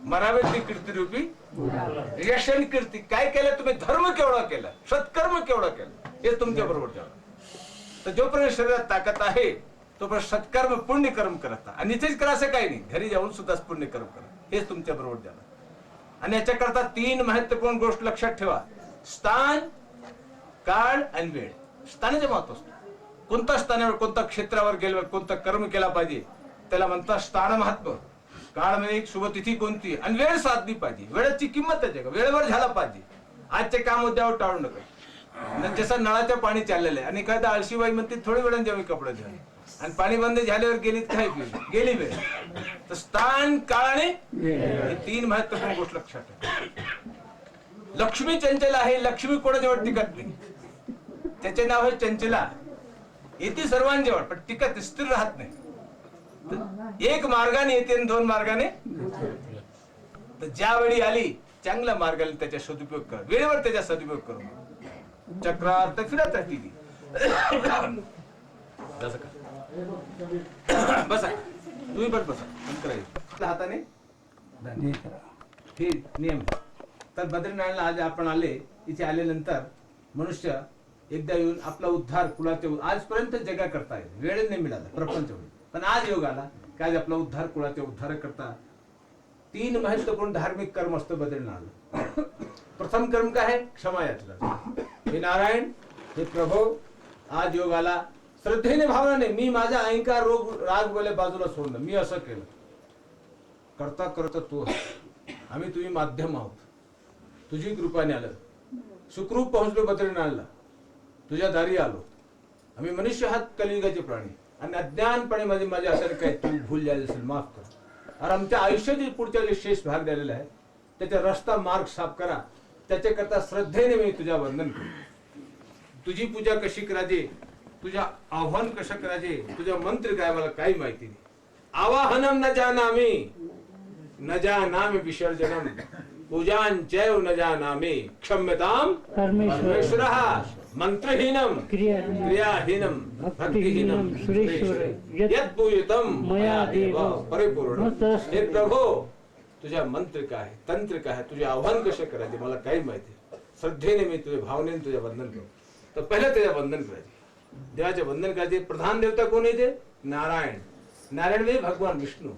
मरावे ती कीर्ती रूपी यशन कीर्ती. काय केलं तुम्ही? धर्म केवढा केला, सत्कर्म केवढा केला, हे तुमच्या बरोबर जाणार. तर जोपर्यंत शरीरात ताकद आहे तोपर्यंत सत्कर्म पुण्यकर्म करता. आणि इथेच करा असं काही नाही, घरी जाऊन सुद्धा पुण्यकर्म करा, हेच तुमच्या बरोबर जाणार. आणि याच्याकरता 3 महत्वपूर्ण गोष्ट लक्षात ठेवा: स्थान, काळ आणि वेळ. स्थानाचे महत्व असतं. कोणत्या स्थानावर, कोणत्या क्षेत्रावर गेल्यावर कोणतं कर्म केला पाहिजे त्याला म्हणतात स्थान महत्व. काळ म्हणजे एक शुभ तिथी कोणती, आणि वेळ साधली पाहिजे. वेळेची किंमत आहे, वेळेवर झाला पाहिजे. आजचे काम उद्यावर टाळू नका. जसं नळाचं पाणी चाललेलं आहे आणि काय तर आळशीबाई म्हणते थोडी वेळाने जेव्हा कपडे धुवा, आणि पाणी बंद झाल्यावर गेली काय गेली वेळ. तर स्थान, काळ आणि हे 3 महत्वपूर्ण गोष्ट लक्षात ठेवा. लक्ष्मी चंचल आहे, लक्ष्मी कोणाजवळ टिकत नाही. त्याचे नाव आहे चंचला. येते सर्वांजवळ पण टिकत, स्थिर राहत नाही. एक मार्गाने येते आणि 2 मार्गाने. तर ज्यावेळी आली चांगल्या मार्गाने त्याचा सदुपयोग कर, वेळेवर त्याचा सदुपयोग करू. चक्रार्थ फिरत राहते. बसा, तुम्ही पण बसा. हाताने हे नियम. तर बद्रीनाथला आज आपण आले. इथे आल्यानंतर मनुष्य एकदा येऊन आपला उद्धार, कुळाचे, आजपर्यंत जगा करता वेळ नाही मिळाला प्रपंच, पण आज योग आला की आज आपला उद्धार, कुळाचे उद्धार करता. 3 महत्वपूर्ण धार्मिक कर्म असतो बद्रीनाथला. प्रथम कर्म काय आहे? क्षमा याचना. हे नारायण, हे प्रभू, आज योग आला, श्रद्धेने, भावनाने मी माझा अहंकार, रोग, राग बोले बाजूला सोडलं. मी असं केलं, करता करता तू, आम्ही तुम्ही माध्यम आहोत. तुझी कृपाने आलं, सुखरूप पोहोचलो बद्रीनाथला, तुझ्या दारी आलो. आम्ही मनुष्य आहात, कलियुगाचे प्राणी, आणि अज्ञानपणे मध्ये माझ्या असेल काय तू भूल झाली असेल, माफ कर. आणि आमच्या आयुष्यातील पुढच्या जे शेष भाग झालेला आहे त्याचा रस्ता, मार्ग साफ करा. त्याच्याकरता श्रद्धेने मी तुझ्या वंदन करतो. तुझी पूजा कशी करायची, तुझ्या आव्हान कसं करायचे, तुझा मंत्र काय मला काही माहिती नाही. आवाहनम न जानामि, न जानामि विसर्जनम, पूजांचैव न जानामि, क्षम्यताम परमेश्वरः, मंत्रहीनम क्रियाहीनम भक्तिहीनम सुरेश्वर यत् पूजितम मया देव परिपूर्ण. हे प्रभो, तुझ्या मंत्र काय, तंत्र काय, तुझे आव्हान कसे करायचे मला काही माहिती. श्रद्धेने मी तुझ्या भावनेने तुझ्या वंदन करतो. तर पहिलं त्याच्या वंदन करायचे, देवाचे वंदन करायचे. प्रधान देवता कोण येते? नारायण. नारायण म्हणजे भगवान विष्णू.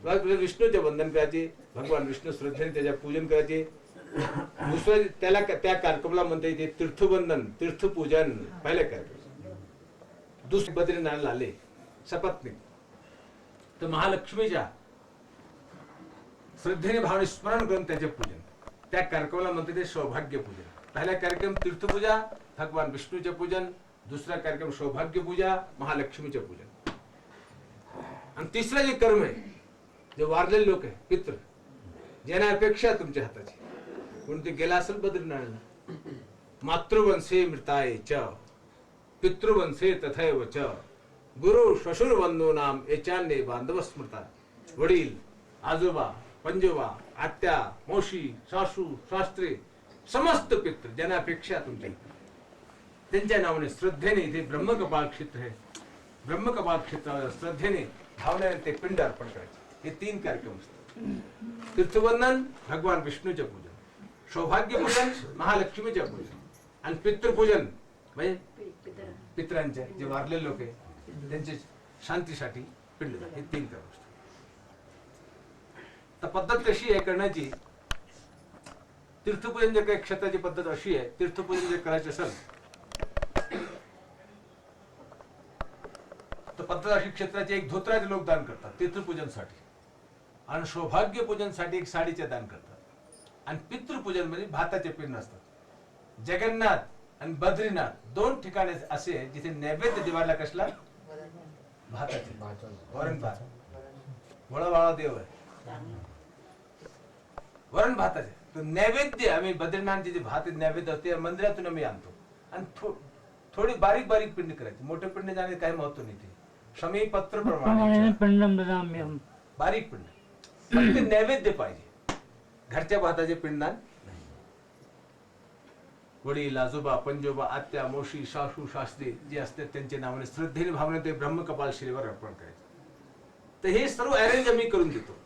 विष्णूचे वंदन करायचे, भगवान विष्णू श्रद्धेने त्याच्या पूजन करायचे. दुसरं त्याला त्या कार्यक्रमाला म्हणता येते तीर्थबंधन, तीर्थपूजन, पहिला कार्यक्रम. दुसरे बद्रीनारायण आले सपत्नीक, तर महालक्ष्मीच्या श्रद्धेने भावने स्मरण करून त्याचे पूजन, त्या कार्यक्रमाला म्हणते ते सौभाग्य पूजन. पहिला कार्यक्रम तीर्थपूजा, भगवान विष्णूचे पूजन. दुसरा कार्यक्रम सौभाग्य पूजा, महालक्ष्मीचे पूजन. आणि तिसरा जे कर्म आहे, जे वारलेले लोक आहे, पित्र, ज्यांना अपेक्षा तुमच्या हाताची, म्हणून ते गेला असेल बद्रीनारायणला. मातृवंशे मृताये च पितृवंशे तथैव च गुरु श्वशुर बंधू नाम एचान्य बांधव स्मृता. वडील, आजोबा, पंजोबा, आत्या, मावशी, सासू, सासरे, समस्त पित्र ज्यांना अपेक्षा तुमच्या, त्यांच्या नावाने श्रद्धेने इथे ब्रह्मकपाल क्षेत्र आहे, ब्रह्मकपाल क्षेत्राला श्रद्धेने भावनेने ते पिंड अर्पण करायचे. हे 3 कार्यक्रम असतात. तीर्थवंदन, भगवान विष्णूचे पूजन, सौभाग्य पूजन, महालक्ष्मीचे पूजन, आणि पितृपूजन म्हणजे पित्रांचे जे वारलेले लोक आहे त्यांचे शांतीसाठी पिंडदान. हे 3 कर्म असतात. तर पद्धत कशी आहे करण्याची? तीर्थपूजन जे काही क्षेत्राची पद्धत अशी आहे, तीर्थपूजन जे करायचे असेल तर पद्धत अशी, क्षेत्राचे एक धोत्राचे लोक दान करतात तीर्थपूजनसाठी, आणि सौभाग्य पूजनसाठी एक साडीचे दान करतात, आणि पितृपूजन म्हणजे भाताचे पिंड असतात. जगन्नाथ आणि बद्रीनाथ 2 ठिकाणे असे आहे जिथे नैवेद्य दिवाळीला कसला? भाताचे, वरण भात. वळवाळा देव आहे, वरण भाताचे. तर नैवेद्य आम्ही बद्रीनाथचे जे भात नैवेद्य असते मंदिरातून आम्ही आणतो, आणि थोडी बारीक बारीक पिंड करायची. मोठे पिंड जाणे काही महत्व नाही. ते समी पत्र प्रमाणे बारीक पिंड, फक्त नैवेद्य पाहिजे. घरच्या भाताचे पिंडदान नाही. वडील, आजोबा, पंजोबा, आत्या, मावशी, सासू, सासरे जे असतात त्यांच्या नावाने श्रद्धेने भावने ते ब्रह्मकपाल शिलेवर अर्पण करायचे. तर हे सर्व अरेंज आम्ही करून देतो.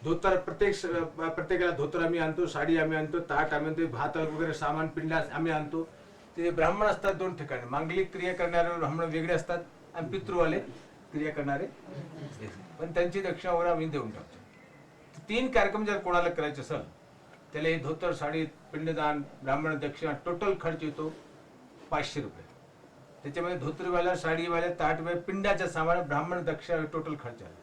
धोतर प्रत्येकाला धोतर आम्ही आणतो, साडी आम्ही आणतो, ताट आम्ही आणतो, भात वगैरे सामान पिंड आम्ही आणतो. ते ब्राह्मण असतात 2 ठिकाणी, मांगलिक क्रिया करणारे ब्राह्मण वेगळे असतात, आणि पितृवाले क्रिया करणारे, पण त्यांची दक्षिणा वगैरे आम्ही देऊन टाकतो. 3 कार्यक्रम जर कोणाला करायचे असेल त्याला हे धोतर, साडी, पिंडदान, ब्राह्मण दक्षिणा टोटल खर्च येतो 500 रुपये. त्याच्यामध्ये धोतरवाल्या, साडीवाल्या, ताटवाल्या, पिंडाच्या सामान, ब्राह्मण दक्षिणा टोटल खर्च आहे.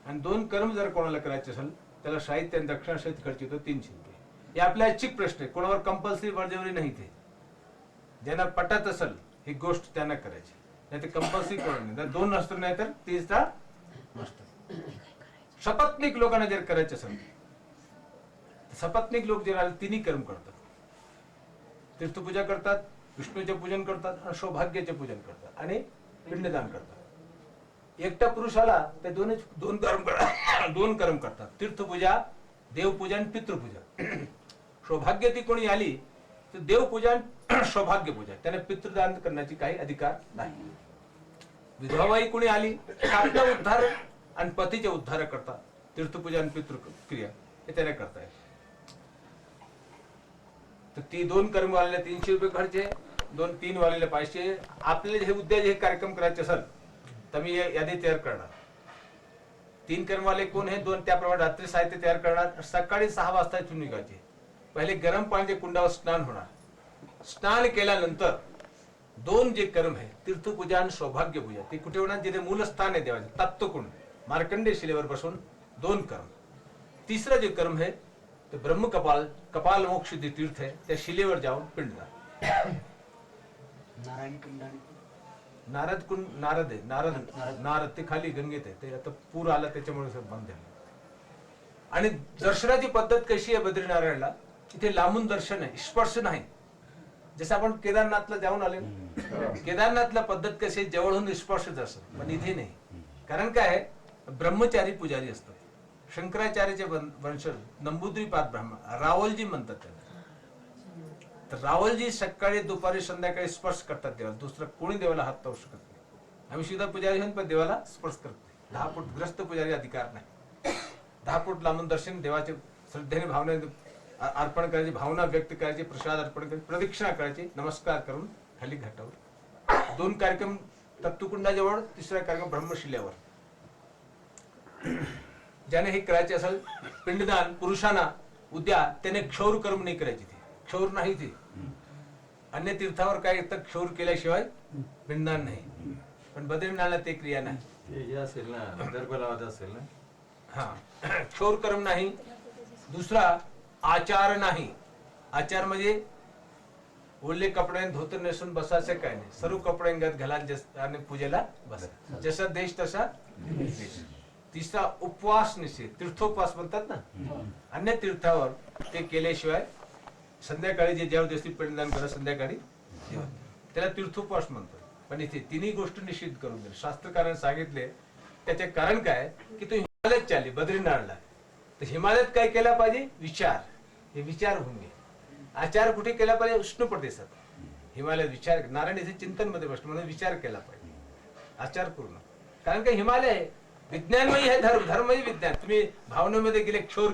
आणि 2 कर्म जर कोणाला करायचे असेल त्याला साहित्य आणि दक्षिणा सहित खर्च येतो 300 रुपये. हे आपला ऐच्छिक प्रश्न आहे, कोणावर कंपल्सरी बळजबरी नाही. ते ज्यांना पटत असेल ही गोष्ट त्यांना करायची, नाही तर कंपल्सरी करून नाही. 2 असतो नाही तर 3चा नसतो. सपत्नीक लोकांना जर करायचे असेल, सपत्नीक लोक जे राहिले 3 कर्म करतात. तीर्थपूजा करतात, विष्णूचे पूजन करतात, आणि सौभाग्याचे पूजन करतात, आणि पिंडदान करतात. एकटा पुरुषाला ते 2 कर्म करतात. तीर्थपूजा, देवपूजन, पितृपूजा. सौभाग्य ती कोणी आली तर देवपूजन, सौभाग्य पूजा, त्याने पितृदान करण्याची काही अधिकार नाही. विधवाबाई कोणी आली आपला उद्धार आणि पतीचे उद्धार करतात. तीर्थपूजा आणि पितृक्रिया हे त्याने करता येईल. तर ती 2 कर्म वालेले 300 रुपये खर्च, 2-3 वालेले 500. आपल्याला हे उद्या हे कार्यक्रम करायचे असेल तर मी यादी तयार करणार. 3 कर्मवाले कोण हे 2 त्याप्रमाणे रात्री साहित्य तयार करणार. सकाळी 6 वाजता इथून निघायचे. पहिले गरम पाण्याच्या कुंडावर स्नान होणार. स्नान केल्यानंतर 2 जे कर्म आहे तीर्थपूजा आणि सौभाग्य पूजा ते कुठे होणार? जिथे मूलस्थान आहे देवाचे, तत्वकुंड, मार्कंडेय शिलेवर बसून 2 कर्म. तिसरा जे कर्म आहे ते ब्रह्मकपाल, कपाल मोक्ष जे तीर्थ आहे त्या शिलेवर जाऊन पिंडदान. नारद कुंड, नारद आहे, नारद ते खाली गंगेत आहे. ते आता पूर आला त्याच्यामुळे बंद झालं. आणि दर्शनाची पद्धत कशी आहे बद्रीनारायणला? इथे लांबून दर्शन आहे, स्पर्श नाही. जसं आपण केदारनाथला जाऊन आले, केदारनाथला पद्धत कशी आहे, जवळून स्पर्श दर्शन, पण इथे नाही. कारण काय आहे, ब्रह्मचारी पुजारी असतात. शंकराचार्याचे वंशज नंबूद्रीपाद ब्राह्मण, रावलजी म्हणतात त्यांना. तर रावलजी सकाळी, दुपारी, संध्याकाळी स्पर्श करतात देवाला. दुसरं कोणी देवाला हात लावू शकत नाही. आम्ही सुद्धा पुजारी होऊन पण देवाला स्पर्श करत नाही. 10 फूट ग्रस्त पुजारी अधिकार नाही. 10 फूट लांबून दर्शन, देवाचे श्रद्धेने भावने अर्पण करायची, भावना व्यक्त करायची, प्रसाद अर्पण करायची, प्रदक्षिणा करायची, नमस्कार करून खाली घाटावर. 2 कार्यक्रम तप्तकुंडाजवळ, तिसरा कार्यक्रम ब्रह्मशिल्यावर. ज्याने हे करायचे असेल पिंडदान पुरुषांना उद्या त्याने क्षौर कर्म नाही करायची, ते क्षौर नाही, ते अन्य तीर्थावर काय तर क्षौर केल्याशिवाय पिंडदान नाही, पण बद्रीनाथला ते क्रिया नाही. ते जे असेल ना दर्भ लावत असेल ना, हा क्षौर कर्म नाही. दुसरा आचार नाही. आचार म्हणजे ओले कपडे धोतर नेसून बसायचं काय नाही, सर्व कपडे अंगात घाला आणि पूजेला बसा, जसा देश तसा देश. तिसरा उपवास निषेध, तीर्थोपवास म्हणतात ना, अन्य तीर्थावर ते केल्याशिवाय संध्याकाळी जे जेवत असतील पिंडदान करा, संध्याकाळी जेवण, त्याला तीर्थोपवास म्हणतात. पण इथे तिन्ही गोष्टी निश्चित करून दिले शास्त्रकारांनी सांगितले. त्याचे कारण काय की तू हिमालयात चालली, बद्रीनाथला, तर हिमालयात काय केला पाहिजे, विचार, हे विचार होऊन घे. आचार कुठे केला पाहिजे, उष्ण प्रदेशात, हिमालयात विचार. नारायण इथे चिंतन मध्ये बसतो म्हणून विचार केला पाहिजे, आचार पूर्ण. कारण का हिमालय आहे, विज्ञानमयी आहे, धर्मही विज्ञान. तुम्ही भावनेमध्ये गेले, क्षौर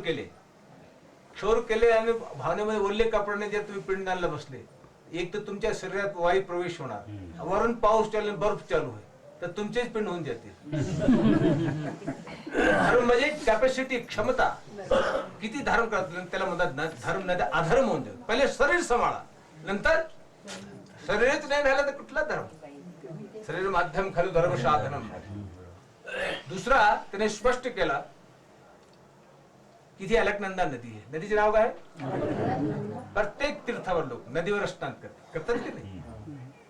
केले आणि भावनेमध्ये ओरले कपड्याने जर तुम्ही पिंडदानला बसले, एक तर तुमच्या शरीरात वायू प्रवेश होणार, वरून पाऊस चालू, बर्फ चालू आहे, तर तुमचेच पिंड होऊन जातील. धर्म म्हणजे कॅपॅसिटी, क्षमता, किती धारण करतात त्याला म्हणतात ना, धर्म नाही तर अधर्म होऊन जात. पहिले शरीर सांभाळा, नंतर शरीरच नाही राहिलं तर कुठला धर्म. शरीर माध्यम खरं धर्म साधनम. दुसरा त्याने स्पष्ट केला, किती अलकनंदा नदी आहे, नदीचे नाव काय, प्रत्येक तीर्थावर लोक नदीवर स्नान करतात की नाही.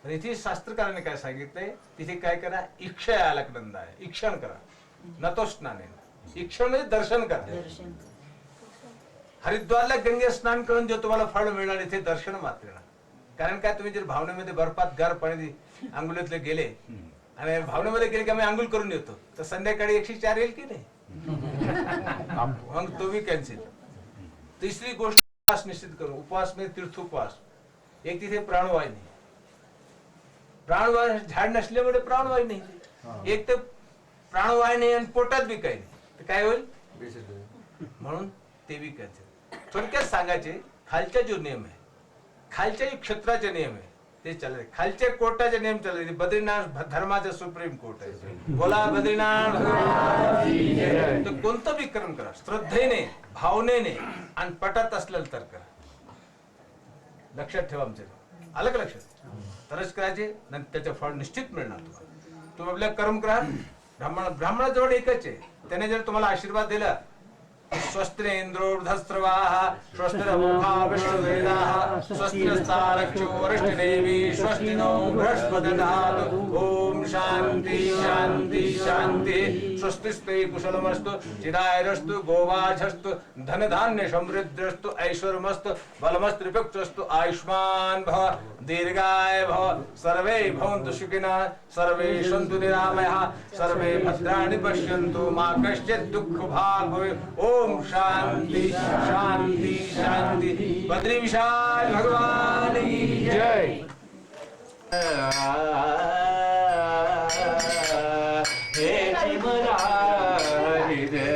पण इथे शास्त्रकारांनी काय सांगितलंय, तिथे काय करा, इक्षा अलकनंदा आहे, इक्षण करा, न तो स्नान आहे. इक्षण म्हणजे दर्शन करा. हरिद्वारला गंगे स्नान करून जो तुम्हाला फळ मिळणार, इथे दर्शन मात्र. कारण काय, तुम्ही जर भावनेमध्ये बर्फात गार पाणी आंघोळीतले गेले आणि भावनेमध्ये गेले की आम्ही आंघोळ करून येतो, तर संध्याकाळी 104 येईल की नाही, मग तो बी कॅन्सल. तिसरी गोष्ट उपवास निश्चित करू. उपवास म्हणजे तीर्थोपवास. एक तिथे प्राणवायू नाही, प्राणवायू झाड नसल्यामुळे प्राणवायू नाही. एक तर प्राणवायू नाही आणि पोटात बी काही नाही, तर काय होईल, म्हणून ते बी कॅन्सल. थोडक्यात सांगायचे, खालचा जो नियम आहे, खालच्या क्षेत्राचे नियम आहे ते चालले, खालच्या कोर्टाचे नियम चालले. बद्रीनाथ धर्माचा सुप्रीम कोर्ट आहे. बोला बद्रीनाथ. तर कोणतं बी कर्म करा, श्रद्धेने, भावनेने आणि पटात असलेलं तर करा. लक्षात ठेवा, आमच्या आलं का लक्षात, तरच करायचे, नंतर त्याचं फळ निश्चित मिळणार तुम्हाला. तुम्ही आपल्या कर्म करा. ब्राह्मणाजवळ एकच आहे, त्याने जर तुम्हाला आशीर्वाद दिला, स्वस्त्रेंद्रोर्धस्त्रवाः स्वस्तिरमुखा विष्णुवेदाः स्वस्तिरस्तारक्षोरष्टदेवी स्वस्तिनो बृहस्पतिर्दधातु. ओम शांति शांति शांति. स्वस्तिस्ते कुशलमस्तु चिरायरस्तु गोवाझस्तु धनधान्य समृद्धिरस्तु ऐश्वर्यमस्तु बलमस्त्रिपक्षस्तु आयुष्मान भव दीर्घाय भव. सर्वे भवन्तु सुखिनः सर्वे सन्तु निरामयाः सर्वे भद्राणि पश्यन्तु मा कश्चित् दुःखभाग् भवेत्. ओम शांति शांति शांति. बद्री विशाल भगवान की जय. हे चिमला हरी रे,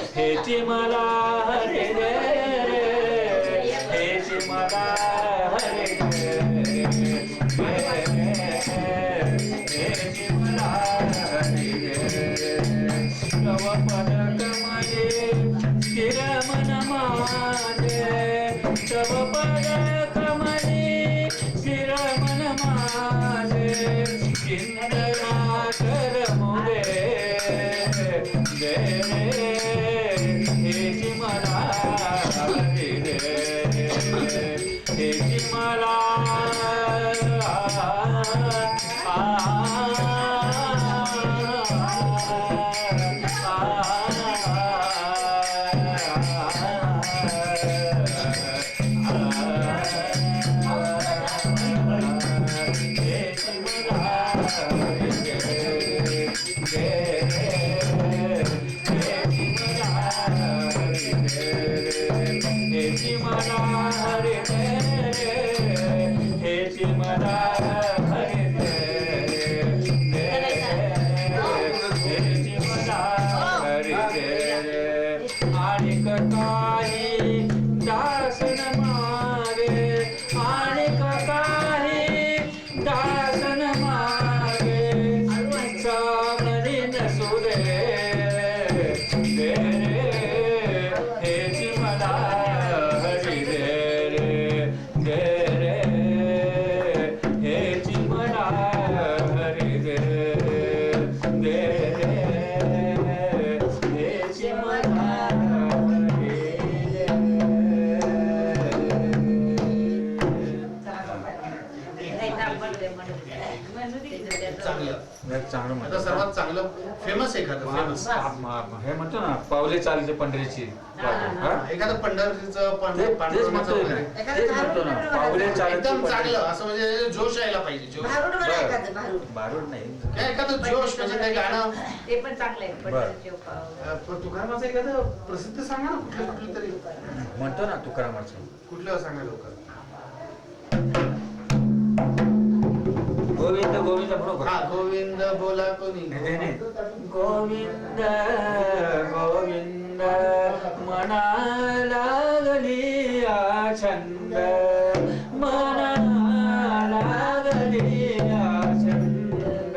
हे चिमला हरी रे, हे चिमला हरी रे, हे चिमला हरी रे. तव पद कमले स्थिर मन माझे, तव पद कमले स्थिर मन माझे. इंद्रा कर मोरे दे, हे चिमला हरी रे, हे चिमला आणि काही दास चांगलं आता म्हणतो. सर्वात चांगलं फेमस एखादं फेमस हे म्हणतो ना पावले चालते पंढरीची हा? एखादं पंढरीचं तेच पांडुरंगाचं म्हणतोय वगैरे. ना. तेच म्हणतो ना पावले चालते एकदम चांगलं असं म्हणजे जोश यायला पाहिजे जोश बारूड नाही काय एखादं जोश म्हणजे काही गाणं ते पण चांगलं आहे पंढरीचे तुकारामाचं एखादं प्रसिद्ध सांगा ना कुठलं तरी म्हणतो ना तुकारामाचं कुठलं सांगा लवकर गोविंद गोविंद बरोबर हा गोविंद बोला कोणी नाही, नाही. गोविंद गोविंद मना लागली छंद मना लागली छंद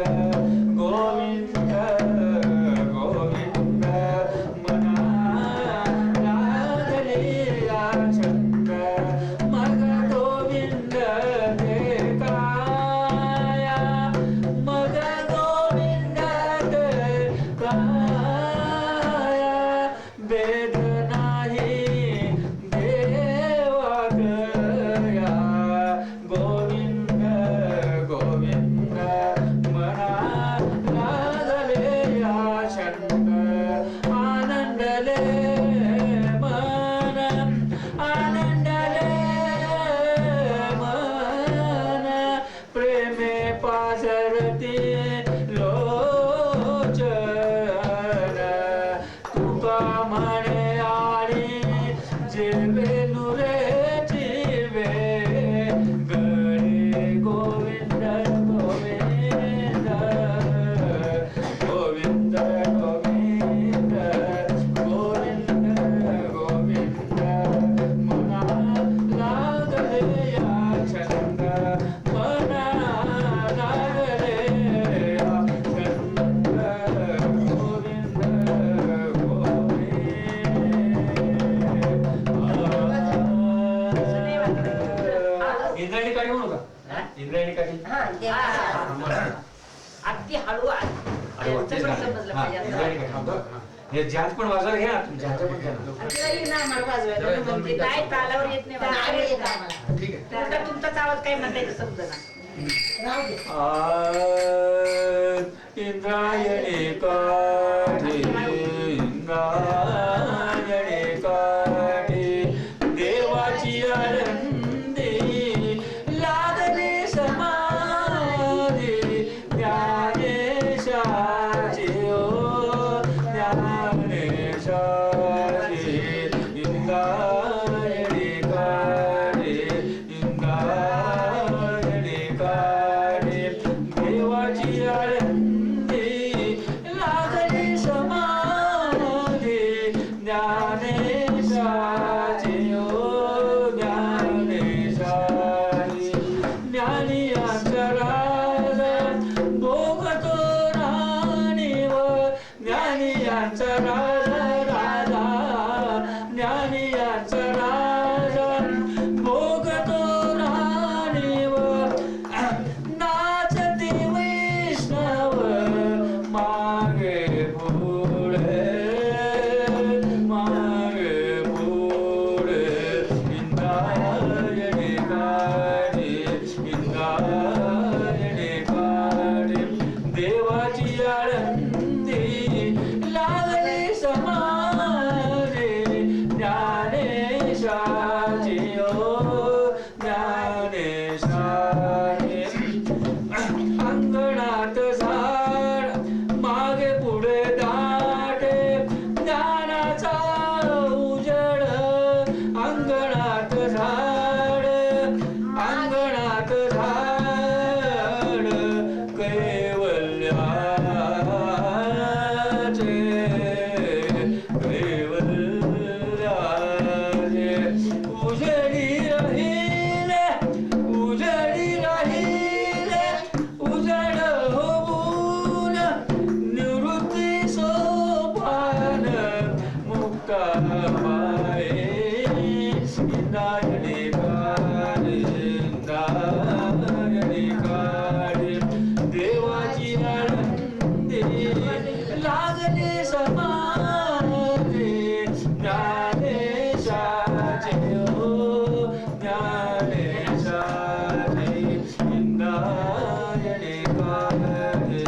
गोविंद गोविंद मना लागली छंद मग गोविंद मग गोविंद वेद नाही देवा गया गोविंद गोविंद मना लागले छंद आनंदले मन आनंदले मन प्रेमे पासरती लोचन तुका म्हणे आणि जिरवे नुरे जिरवे गळे गोविंद गोविंद गोविंद गोविंद गोविंद गोविंद मना लागले छंद मना लागले छंद गोविंद गोविंद इंद्रायणी काठी म्हणू का इंद्रायणी काठी अगदी हळू अरे वा, तेच गाणं. समजलं हा, पाहिजे इंद्रायणी काठी. हा, बरं. हे जहाज पण वाजवायला घ्या ना, जहाजचं पण घ्या ना. म्हणजे काय तालावर येत नाही मला. ठीक आहे उलटा तुमचाच आवाज काय म्हणताय समजा इंद्रायणी काठी इंद्रायणी काठी देवाची आनंदी लागली समाधी ज्ञानेशाची ओ ज्ञानेशाची इंद्रायणी काठी इंद्रायणी काठी देवाची आनंदी लागली समाधी ज्ञानेशाची ओ ज्ञानेशाची ज्ञानी अंतराज भोगतो राणी व ज्ञानी अंतराज राजा ज्ञानी अंतराज भोगतो राणी व नाचती वैष्णव मागे पुढे इंद्रायणी काठी इंद्रायणी काठी देवाची आळंदी लागली समाधी ज्ञानेशाची ओ ज्ञानेशाची अंगणात झाड मागे पुढे दाटे ज्ञानाचा उजड अंगणात झाड कैवल्याचे कैवल्याचे उजडी राहिले उजड होऊन निवृत्ती सोपान मुक्ता पाये इंद्रायणी काठी इंद्रायणी काठी देवाची आनंदी लागली समाधी ज्ञानेशाची ओ ज्ञानेशाची इंद्रायणी काठी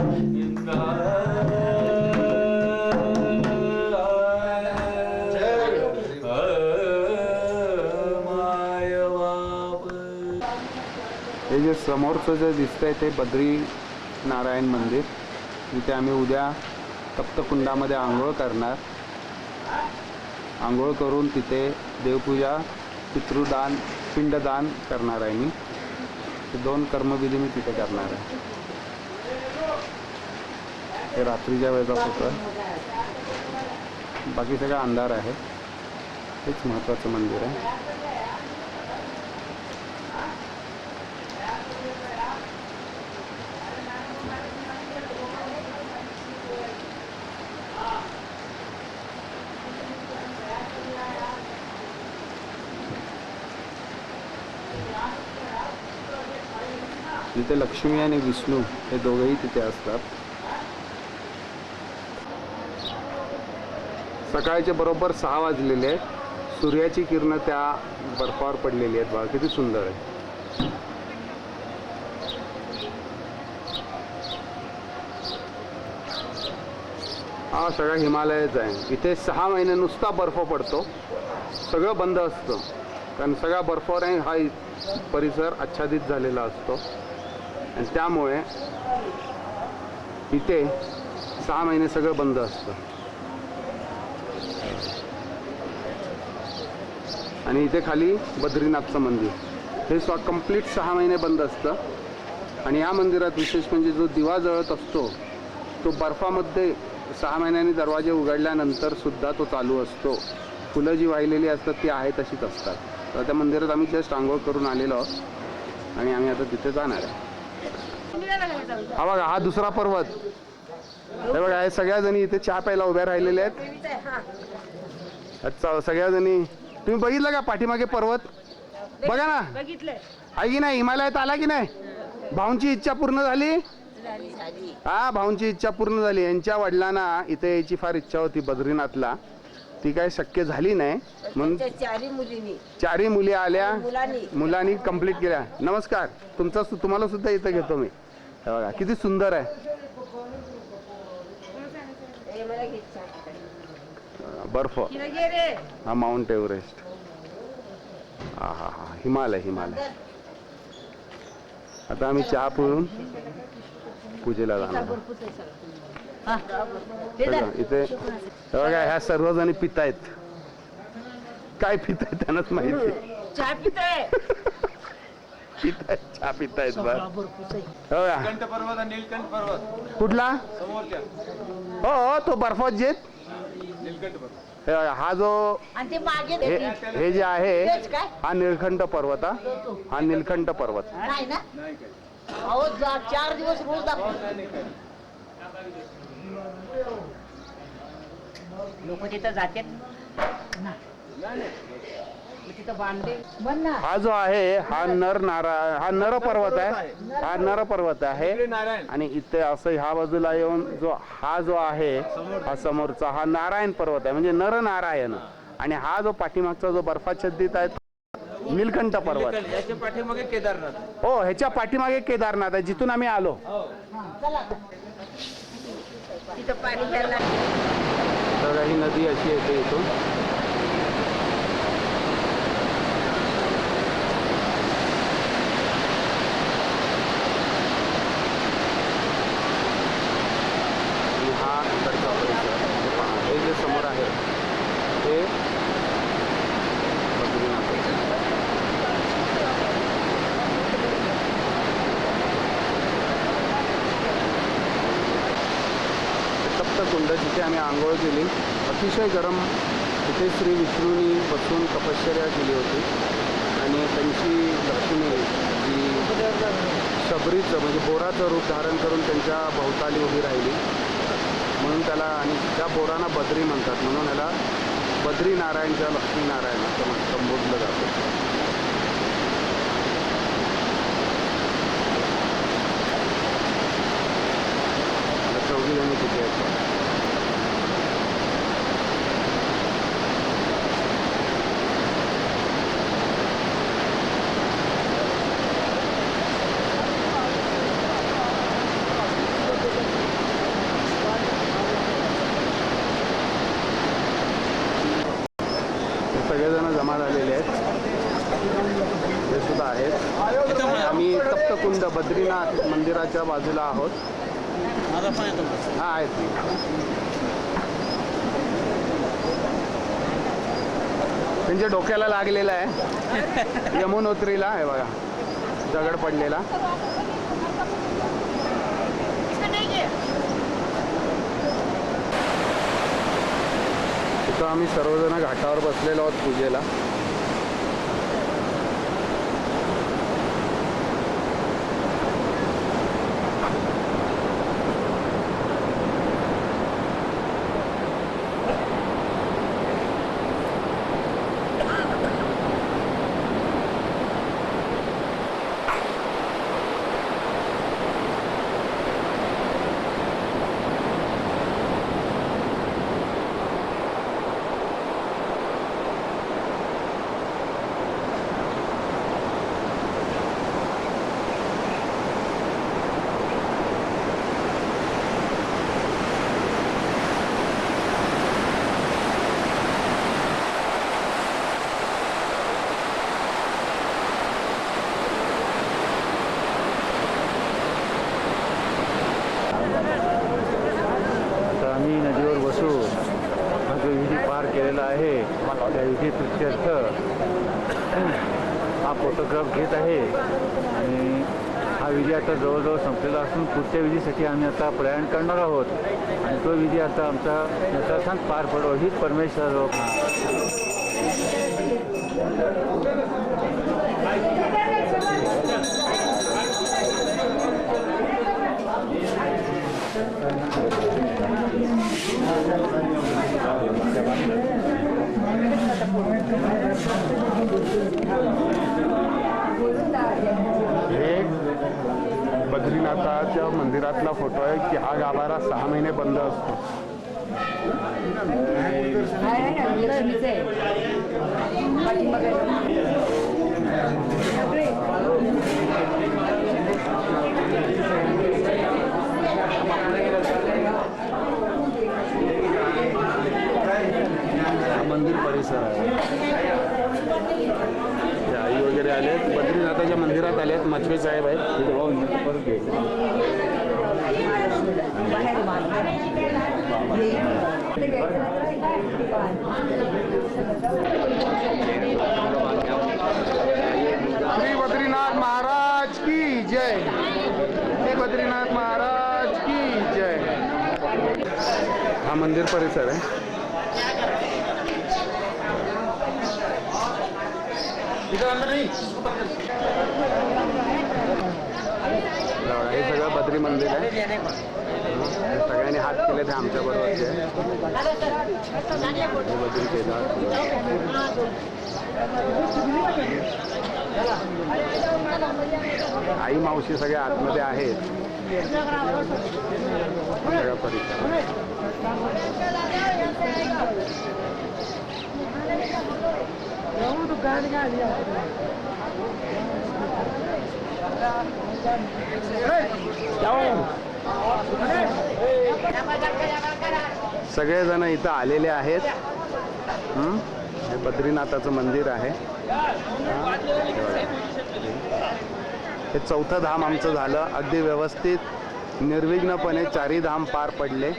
हे जे समोरचं जे दिसतंय ते बद्री नारायण मंदिर. इथे आम्ही उद्या तप्तकुंडामध्ये आंघोळ करणार. आंघोळ करून तिथे देवपूजा, पितृदान, पिंडदान करणार आहे मी. ते 2 कर्मविधी मी तिथे करणार आहे. हे रात्रीच्या वेळेचा फोटो आहे. बाकी सगळा अंधार आहे. हेच महत्त्वाचं मंदिर आहे. तिथे लक्ष्मी आणि विष्णू हे दोघेही तिथे असतात. सकाळचे बरोबर 6 वाजलेले आहेत. सूर्याची किरणं त्या बर्फावर पडलेली आहेत. बघा किती सुंदर आहे. हा सगळा हिमालयच आहे. इथे 6 महिने नुसता बर्फ पडतो. सगळं बंद असतं कारण सगळा बर्फावर हा परिसर आच्छादित झालेला असतो आणि त्यामुळे इथे 6 महिने सगळं बंद असतं. आणि इथे खाली बद्रीनाथचं मंदिर हे कंप्लीट 6 महिने बंद असतं. आणि या मंदिरात विशेष म्हणजे जो दिवा जळत असतो तो बर्फामध्ये 6 महिन्यांनी दरवाजे उघडल्यानंतर सुद्धा तो चालू असतो. फुलं जी वाहिलेली असतात ती आहे तशीच असतात. तर त्या मंदिरात आम्ही जस्ट आंघोळ करून आलेलो आहोत आणि आम्ही आता तिथे जाणार आहे. हा बघा हा दुसरा पर्वत. हे बघा हे सगळ्या जणी इथे चहा प्यायला उभ्या राहिलेल्या आहेत. अच्छा सगळ्या जणी तुम्ही बघितलं का पाठीमागे पर्वत बघा ना. बघितलंय आहे की नाही. हिमालयात आला की नाही. भाऊंची इच्छा पूर्ण झाली. हा भाऊंची इच्छा पूर्ण झाली. यांच्या वडिलांना इथे यायची फार इच्छा होती बद्रीनाथला. ती काय शक्य झाली नाही म्हणून 4ही मुली आल्या. मुलांनी कंप्लीट केल्या. नमस्कार तुम्हाला सुद्धा इथं घेतो मी. हे बघा किती सुंदर आहे. बर्फ हा माउंट एव्हरेस्ट. हा हा हा हिमालय हिमालय. आता आम्ही चहा पिऊन पूजेला जाणार. इथे बघा ह्या सर्वजणी पितायत. काय पितायत त्यांनाच माहिती. चहा पिताय पितायत चहा पितायत. बघा नीलकंठ पर्वत आणि नीलकंठ पर्वत कुठला. समोरच्या हो तो बर्फात जेत. नीलकंठ पर्वत हे बघा, हा जो आणि ते मागे हे जे आहे तेच काय हा नीलकंठ पर्वत. हा नीलकंठ पर्वत. नाही ना. अहो 4 दिवस रोज दाखवतो. लोक तिथं जातात ना. तिथं बांधले हा जो आहे हा नर पर्वत आहे. हा नर पर्वत आहे. नारायण आणि इथे असं ह्या बाजूला येऊन हा जो आहे हा समोरचा हा नारायण पर्वत आहे म्हणजे नर नारायण. आणि हा जो पाठीमागचा जो बर्फाच्छादित आहे नीलकंठ पर्वत. याच्या पाठीमागे केदारनाथ. हो ह्याच्या पाठीमागे केदारनाथ आहे जिथून आम्ही आलो. तिथं पाणी प्यायला. तर ही नदी अशी येते इथून. आणि हा इकडचा परिसर. हे जे समोर आहे ते बद्रीनाथ. सप्तकुंड जिथे आम्ही आंघोळ केली. अतिशय गरम. तिथे श्री विष्णूंनी बसून तपश्चर्या केली होती आणि त्यांची लक्ष्मी जी शबरीचं म्हणजे बोराचं रूप धारण करून त्यांच्या भोवताली उभी राहिली म्हणून त्याला. आणि त्या बोरांना बद्री म्हणतात म्हणून याला बद्री नारायण किंवा लक्ष्मी नारायण असं संबोधलं जातं. चौघी जणी तिथे आहेत. सगळेजण जमा झालेले आहेत. ते सुद्धा आहेत. आम्ही तप्तकुंड बद्रीनाथ मंदिराच्या बाजूला आहोत. हा आहेत. त्यांच्या डोक्याला लागलेला आहे यमुनोत्रीला आहे बघा, दगड पडलेला. तिथं आम्ही सर्वजण घाटावर बसलेलो आहोत पूजेला. आम्ही नदीवर बसू हा जो विधी पार केलेला आहे त्या विधी प्रित्यर्थ हा फोटोग्राफ घेत आहे. आणि हा विधी आता जवळजवळ संपलेला असून पुढच्या विधीसाठी आम्ही आता प्रयाण करणार आहोत. आणि तो विधी आता आमचा यथासांग पार पडो हीच परमेश्वर. हे बद्रीनाथाच्या मंदिरातला फोटो आहे की हा गाभारा 6 महिने बंद असतो. मंदिर परिसर आहे. आई वगैरे आलेत, बद्रीनाथाच्या मंदिरात आलेत. मचवे साहेब आहेत. श्री बद्रीनाथ महाराज की जय. श्री बद्रीनाथ महाराज की जय. हा मंदिर परिसर आहे. हे सगळं बद्री मंदिर आहे. सगळ्यांनी हात केले ते आमच्या बरोबरचे आहे. बद्री केदार आई मावशी सगळे आतमध्ये आहेत. सगळा परिसर सगळेजण इथं आलेले आहेत. हे बद्रीनाथाचं मंदिर आहे. हे 4थं धाम आमचं झालं. अगदी व्यवस्थित निर्विघ्नपणे 4ही धाम पार पडले.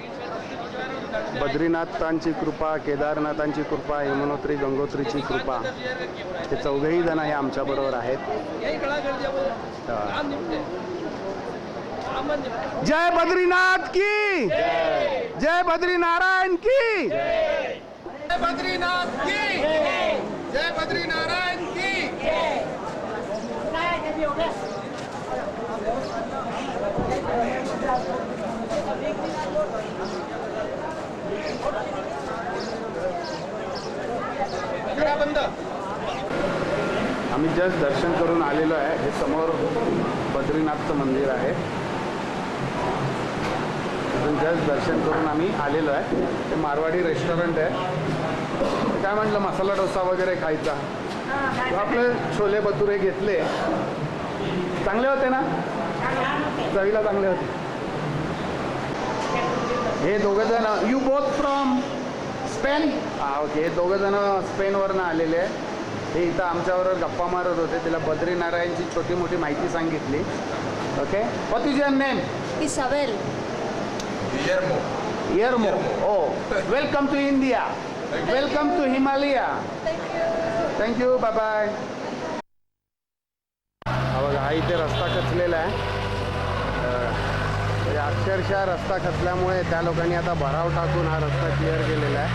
बद्रीनाथांची कृपा, केदारनाथांची कृपा, यमुनोत्री गंगोत्रीची कृपा, हे 4घही जण हे आमच्या बरोबर आहेत. जय बद्रीनाथ की जय बद्रीनारायण की जय बद्रीनाथ की जय बद्रीनारायण की. आम्ही जस्ट दर्शन करून आलेलो आहे. हे समोर बद्रीनाथचं मंदिर आहे. जस्ट दर्शन करून आम्ही आलेलो आहे. ते मारवाडी रेस्टॉरंट आहे. काय म्हटलं मसाला डोसा वगैरे खायचा. आपले छोले भटुरे घेतले. चांगले होते ना, चवीला चांगले होते. हे दोघं जण यू बोथ फ्रॉम स्पेन. हा ओके. हे दोघं जण स्पेनवरनं आलेले आहे. हे इथं आमच्याबरोबर गप्पा मारत होते. तिला बद्रीनारायणची छोटी मोठी माहिती सांगितली. Okay, what is your name? Isabel. Yermo. Oh, welcome to India. Welcome to Himalaya. Thank you. Bye bye. हा बघा, हा इथे रस्ता खचलेला आहे. म्हणजे अक्षरशः रस्ता खचल्यामुळे त्या लोकांनी आता भराव टाकून हा रस्ता क्लिअर केलेला आहे.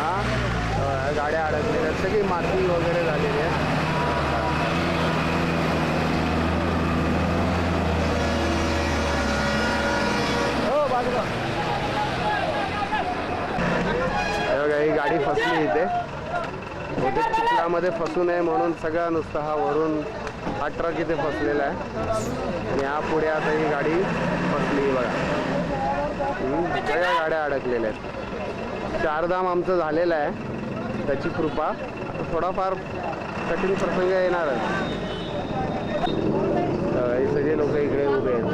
हा गाड्या अडकलेल्या आहेत, सगळी माती वगैरे झालेली आहे. बघा, ही गाडी फसली इथे. बहुतेक चिखलामध्ये फसू नये म्हणून सगळा नुसता हा वरून हा ट्रक इथे फसलेला आहे. आणि हा पुढे आता ही गाडी फसली बघा. सगळ्या गाड्या अडकलेल्या आहेत. चारधाम आमचं झालेलं आहे, त्याची कृपा. थोडाफार कठीण प्रसंग येणारच. हे सगळे लोक इकडे उभे आहेत.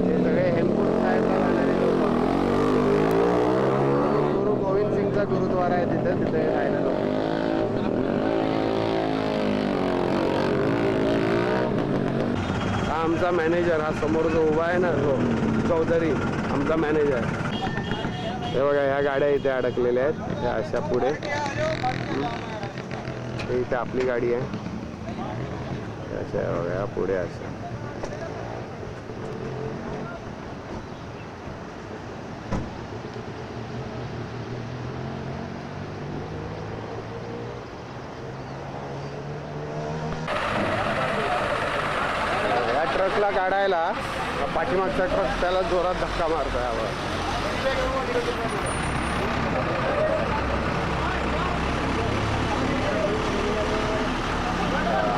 हे सगळे हेमकुंड साहेबला जाणारे लोक. गुरु गोविंद सिंगचा गुरुद्वारा आहे तिथे राहायला लोक. हा आमचा मॅनेजर, हा समोर जो उभा आहे ना तो चौधरी, आमचा मॅनेजर. हे बघा, ह्या गाड्या इथे अडकलेल्या आहेत, ह्या अशा पुढे. हे इथे आपली गाडी आहे, अशा बघा, ह्या पुढे अशा. या ट्रकला काढायला पाठीमागचा ट्रक त्याला जोरात धक्का मारतोय. हा बघा.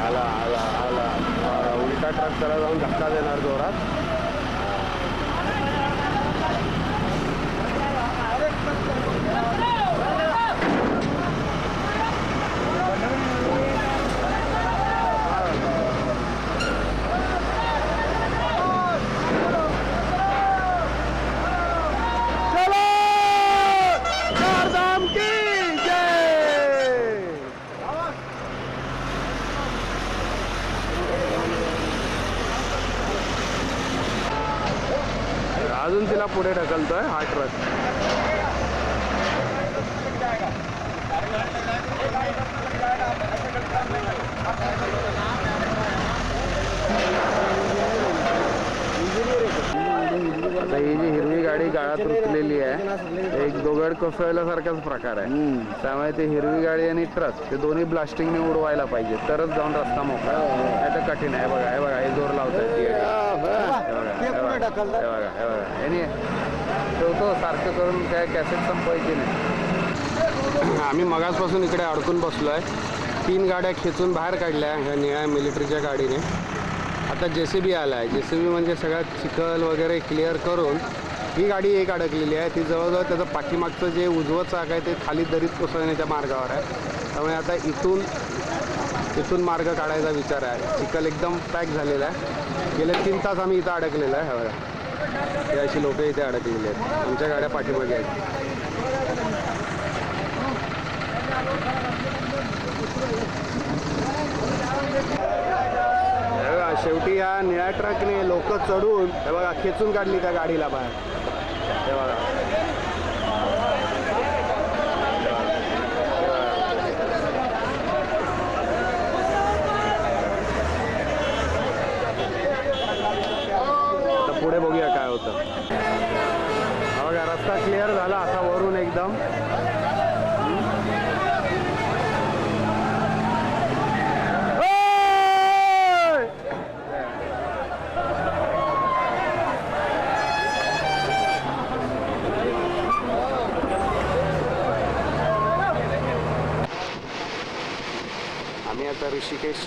आला आला आला उलटा ट्रक त्याला जाऊन धक्का देणार जोरात. अजून तिला पुढे ढकलतोय हा ट्रक. आता ही जी हिरवी गाडी गाळात रुतलेली आहे, एक दोघड कोसळल्यासारखाच प्रकार आहे. त्यामुळे ते हिरवी गाडी आणि ट्रक ते दोन्ही ब्लास्टिंगने उडवायला पाहिजे, तरच जाऊन रस्ता मोकळा. नाही तर कठीण आहे. बघा, हे बघा, हे जोर लावतायत. ठेवतो सारखं करून, काय कॅसेट संपवायची नाही. आम्ही मगासपासून इकडे अडकून बसलो आहे. 3 गाड्या खेचून बाहेर काढल्या ह्या निळ्या मिलिटरीच्या गाडीने. आता JCB आला आहे. JCB म्हणजे सगळ्या चिखल वगैरे क्लिअर करून ही गाडी एक अडकलेली आहे. ती जवळजवळ त्याचं पाठीमागचं जे उजवं चाक आहे ते खाली दरीत कोसळण्याच्या मार्गावर आहे. त्यामुळे आता इथून मार्ग काढायचा विचार आहे. चिखल एकदम पॅक झालेला आहे. गेले 3 तास आम्ही इथं अडकलेलं आहे. हवं हे अशी लोक इथे अडकलेली आहेत. आमच्या गाड्या पाठीमागे आहेत. शेवटी या निळ्या ट्रकने लोक चढून हे बघा खेचून काढली त्या गाडीला बाहेर. हे बघा, आता पुढे बघूया काय होतं. हा बघा, रस्ता क्लिअर झाला असा वरून एकदम. आम्ही आता ऋषिकेश